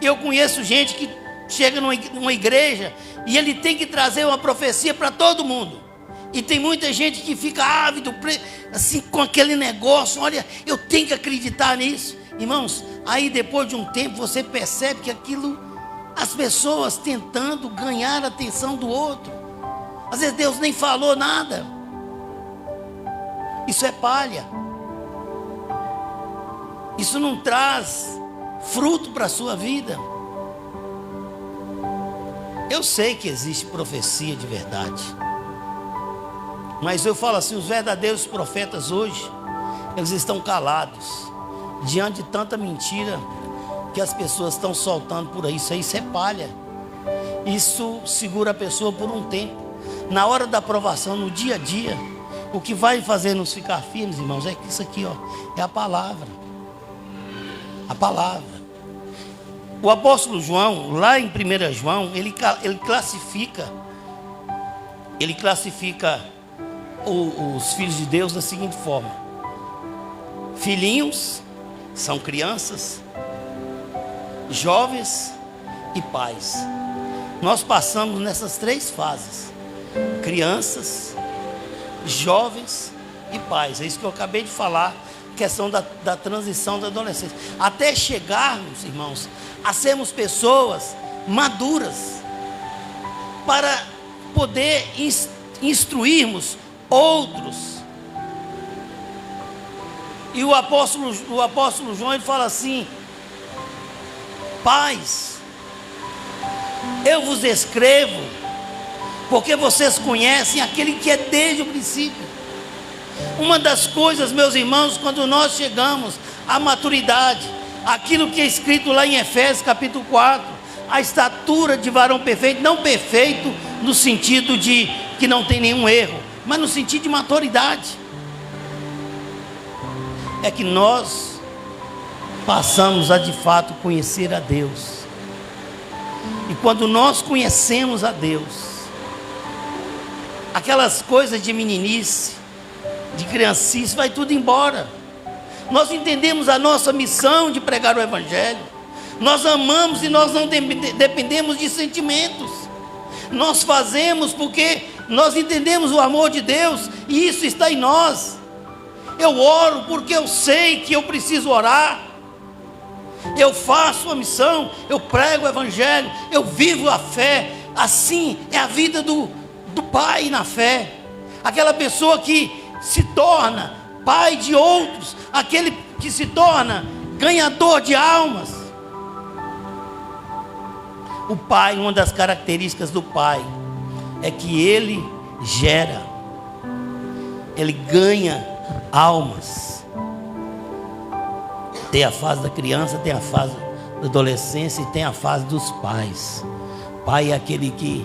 C: Eu conheço gente que chega numa igreja e ele tem que trazer uma profecia para todo mundo. E tem muita gente que fica ávido, assim, com aquele negócio, olha, eu tenho que acreditar nisso. Irmãos, aí depois de um tempo você percebe que aquilo, as pessoas tentando ganhar a atenção do outro. Às vezes Deus nem falou nada. Isso é palha. Isso não traz fruto para a sua vida. Eu sei que existe profecia de verdade, mas eu falo assim, os verdadeiros profetas hoje, eles estão calados diante de tanta mentira que as pessoas estão soltando por aí. Isso é palha. Isso segura a pessoa por um tempo. Na hora da aprovação, no dia a dia, o que vai fazer nos ficar firmes, irmãos, é isso aqui, ó, é a palavra. A palavra. O apóstolo João, lá em 1 João, ele classifica ele classifica os filhos de Deus da seguinte forma: filhinhos são crianças, jovens e pais. Nós passamos nessas 3 fases: crianças, jovens e pais. É isso que eu acabei de falar, questão da transição da adolescência, até chegarmos, irmãos, a sermos pessoas maduras, para poder instruirmos outros. E o apóstolo João, ele fala assim: pais, eu vos escrevo porque vocês conhecem aquele que é desde o princípio. Uma das coisas, meus irmãos, quando nós chegamos à maturidade, aquilo que é escrito lá em Efésios capítulo 4, a estatura de varão perfeito, não perfeito no sentido de que não tem nenhum erro, mas no sentido de maturidade, é que nós passamos a de fato conhecer a Deus. E quando nós conhecemos a Deus, aquelas coisas de meninice, de criancice, vai tudo embora. Nós entendemos a nossa missão de pregar o Evangelho. Nós amamos e nós não dependemos de sentimentos. Nós fazemos porque nós entendemos o amor de Deus e isso está em nós. Eu oro porque eu sei que eu preciso orar. Eu faço a missão, eu prego o Evangelho, eu vivo a fé. Assim é a vida do pai na fé. Aquela pessoa que se torna pai de outros, aquele que se torna ganhador de almas. O pai, uma das características do pai é que ele gera, ele ganha almas. Tem a fase da criança, tem a fase da adolescência e tem a fase dos pais. Pai é aquele que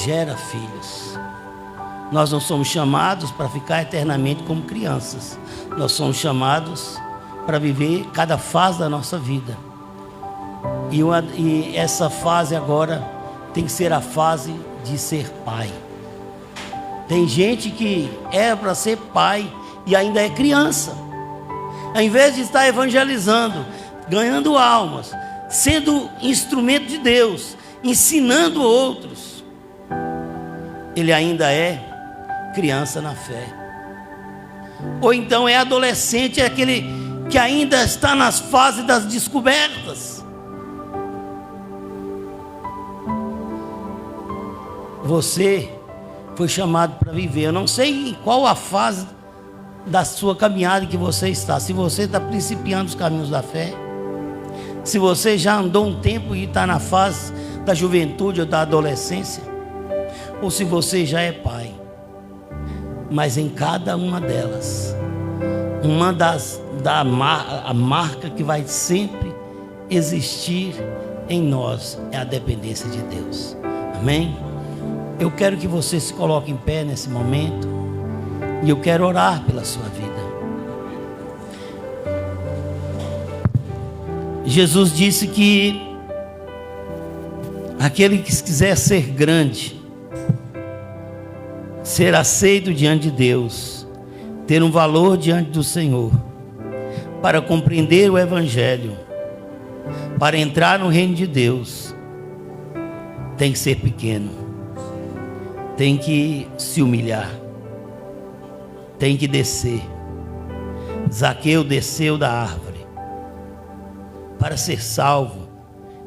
C: gera filhos. Nós não somos chamados para ficar eternamente como crianças. Nós somos chamados para viver cada fase da nossa vida. E essa fase agora tem que ser a fase de ser pai. Tem gente que é para ser pai e ainda é criança. Ao invés de estar evangelizando, ganhando almas, sendo instrumento de Deus, ensinando outros, ele ainda é criança na fé. Ou então é adolescente, é aquele que ainda está nas fases das descobertas. Você foi chamado para viver. Eu não sei em qual a fase da sua caminhada que você está. Se você está principiando os caminhos da fé, se você já andou um tempo e está na fase da juventude ou da adolescência, ou se você já é pai. Mas em cada uma delas, a marca que vai sempre existir em nós é a dependência de Deus. Amém? Eu quero que você se coloque em pé nesse momento e eu quero orar pela sua vida. Jesus disse que aquele que quiser ser grande, ser aceito diante de Deus, ter um valor diante do Senhor, para compreender o Evangelho, para entrar no reino de Deus, tem que ser pequeno, tem que se humilhar, tem que descer. Zaqueu desceu da árvore. Para ser salvo,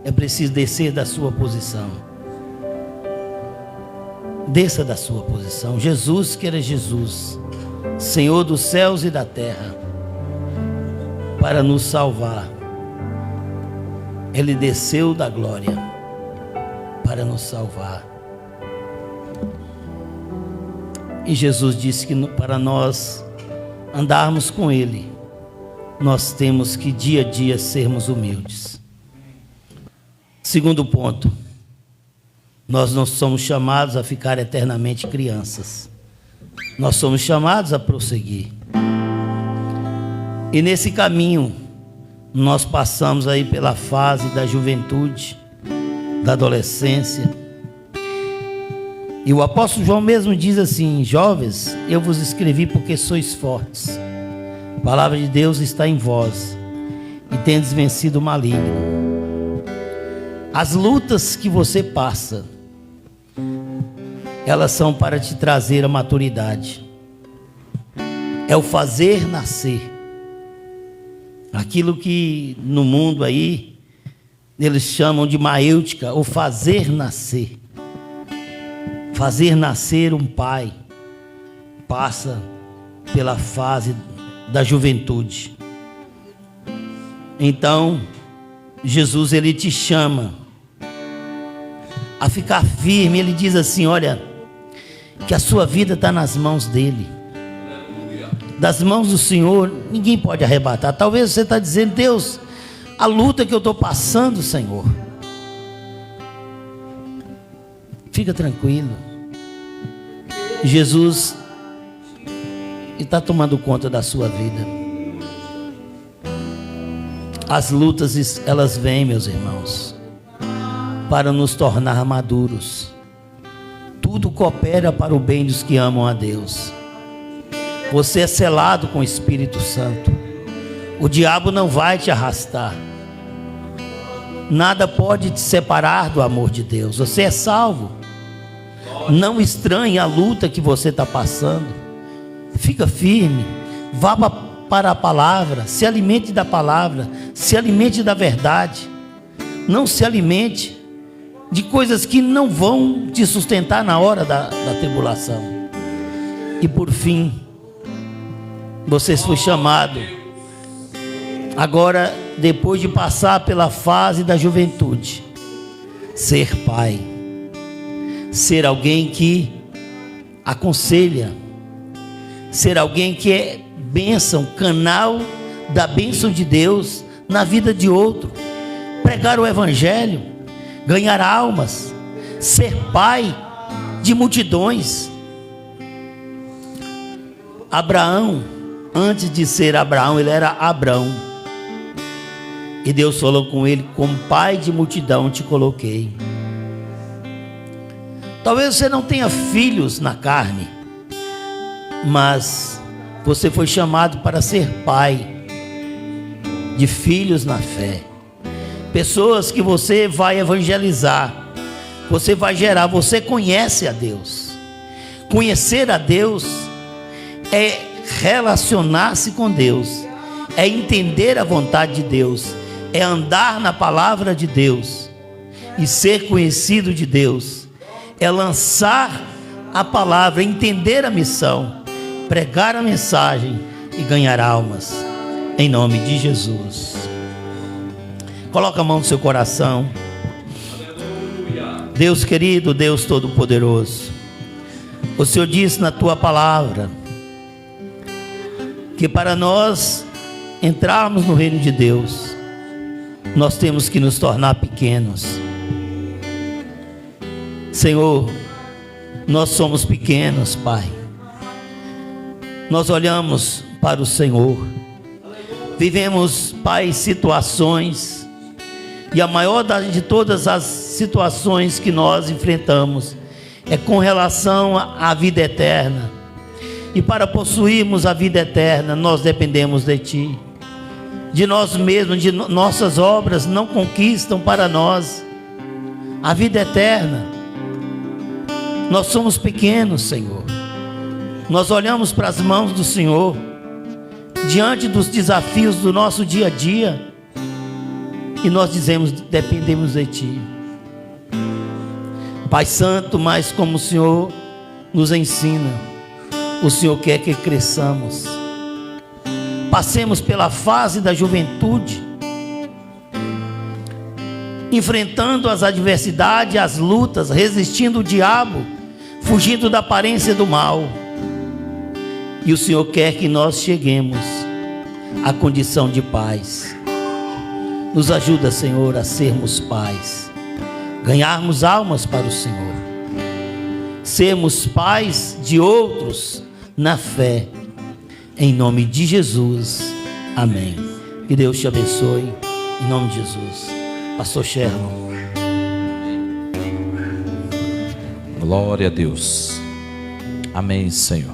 C: é preciso descer da sua posição. Desça da sua posição. Jesus, que era Jesus, Senhor dos céus e da terra, para nos salvar, Ele desceu da glória para nos salvar. E Jesus disse que para nós andarmos com Ele, nós temos que dia a dia sermos humildes. Segundo ponto, nós não somos chamados a ficar eternamente crianças. Nós somos chamados a prosseguir. E nesse caminho, nós passamos aí pela fase da juventude, da adolescência. E o apóstolo João mesmo diz assim: jovens, eu vos escrevi porque sois fortes, a palavra de Deus está em vós, e tendes vencido o maligno. As lutas que você passa, elas são para te trazer a maturidade. É o fazer nascer. Aquilo que no mundo aí eles chamam de maêutica, o fazer nascer. Fazer nascer um pai passa pela fase da juventude. Então, Jesus, ele te chama a ficar firme. Ele diz assim: olha, que a sua vida está nas mãos dele. Das mãos do Senhor ninguém pode arrebatar. Talvez você está dizendo: Deus, a luta que eu estou passando, Senhor, fica tranquilo, Jesus está tomando conta da sua vida. As lutas, elas vêm, meus irmãos, para nos tornar maduros. Tudo coopera para o bem dos que amam a Deus. Você é selado com o Espírito Santo. O diabo não vai te arrastar. Nada pode te separar do amor de Deus. Você é salvo. Não estranhe a luta que você está passando. Fica firme. Vá para a palavra. Se alimente da palavra. Se alimente da verdade. Não se alimente de coisas que não vão te sustentar na hora da tribulação. E por fim, você foi chamado agora, depois de passar pela fase da juventude, ser pai, ser alguém que aconselha, ser alguém que é bênção, canal da bênção de Deus na vida de outro, pregar o evangelho, ganhar almas, ser pai de multidões. Abraão, antes de ser Abraão, ele era Abrão. E Deus falou com ele: como pai de multidão te coloquei. Talvez você não tenha filhos na carne, mas você foi chamado para ser pai de filhos na fé. Pessoas que você vai evangelizar, você vai gerar. Você conhece a Deus. Conhecer a Deus é relacionar-se com Deus, é entender a vontade de Deus, é andar na palavra de Deus e ser conhecido de Deus, é lançar a palavra, entender a missão, pregar a mensagem e ganhar almas, em nome de Jesus. Coloca a mão no seu coração. Deus querido, Deus todo-poderoso, o Senhor disse na tua palavra que para nós entrarmos no reino de Deus, nós temos que nos tornar pequenos. Senhor, nós somos pequenos, Pai. Nós olhamos para o Senhor, vivemos, Pai, situações, e a maior de todas as situações que nós enfrentamos é com relação à vida eterna. E para possuirmos a vida eterna, nós dependemos de Ti. De nós mesmos, de nossas obras não conquistam para nós a vida eterna. Nós somos pequenos, Senhor. Nós olhamos para as mãos do Senhor, diante dos desafios do nosso dia a dia, e nós dizemos: dependemos de Ti. Pai Santo, mas como o Senhor nos ensina, o Senhor quer que cresçamos, passemos pela fase da juventude, enfrentando as adversidades, as lutas, resistindo o diabo, fugindo da aparência do mal. E o Senhor quer que nós cheguemos à condição de pais. Nos ajuda, Senhor, a sermos pais, ganharmos almas para o Senhor, sermos pais de outros na fé, em nome de Jesus, amém. Que Deus te abençoe, em nome de Jesus. Pastor Sherman.
A: Glória a Deus. Amém, Senhor.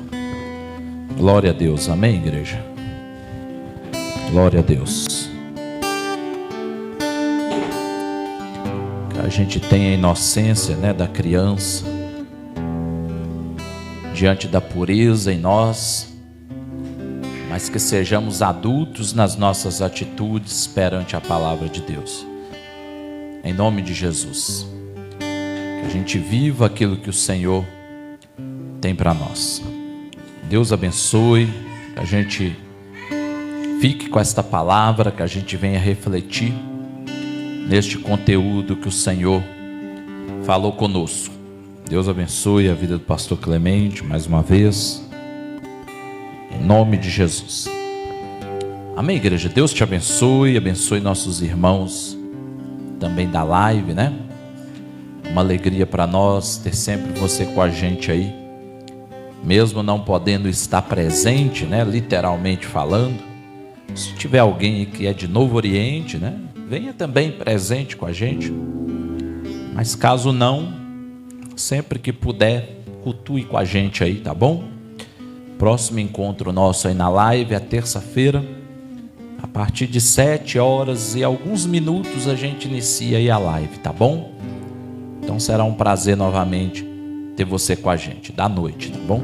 A: Glória a Deus. Amém, igreja. Glória a Deus. Que a gente tenha a inocência, né, da criança diante da pureza em nós, mas que sejamos adultos nas nossas atitudes perante a palavra de Deus. Em nome de Jesus. Que a gente viva aquilo que o Senhor tem para nós. Deus abençoe, que a gente fique com esta palavra, que a gente venha refletir neste conteúdo que o Senhor falou conosco. Deus abençoe a vida do pastor Clemente mais uma vez, em nome de Jesus. Amém, igreja? Deus te abençoe, abençoe nossos irmãos também da live, né? Uma alegria para nós ter sempre você com a gente aí, mesmo não podendo estar presente, né? Literalmente falando. Se tiver alguém que é de Novo Oriente, né? Venha também presente com a gente. Mas caso não, sempre que puder, cultue com a gente aí, tá bom? Próximo encontro nosso aí na live é terça-feira, a partir de 7 horas e alguns minutos a gente inicia aí a live, tá bom? Então será um prazer novamente ter você com a gente, da noite, tá bom?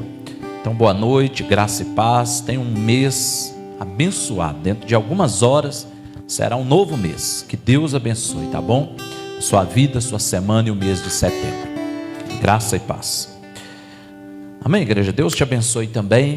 A: Então boa noite, graça e paz, tenha um mês abençoado. Dentro de algumas horas será um novo mês, que Deus abençoe, tá bom? Sua vida, sua semana e o mês de setembro. Graça e paz. Amém, igreja? Deus te abençoe também.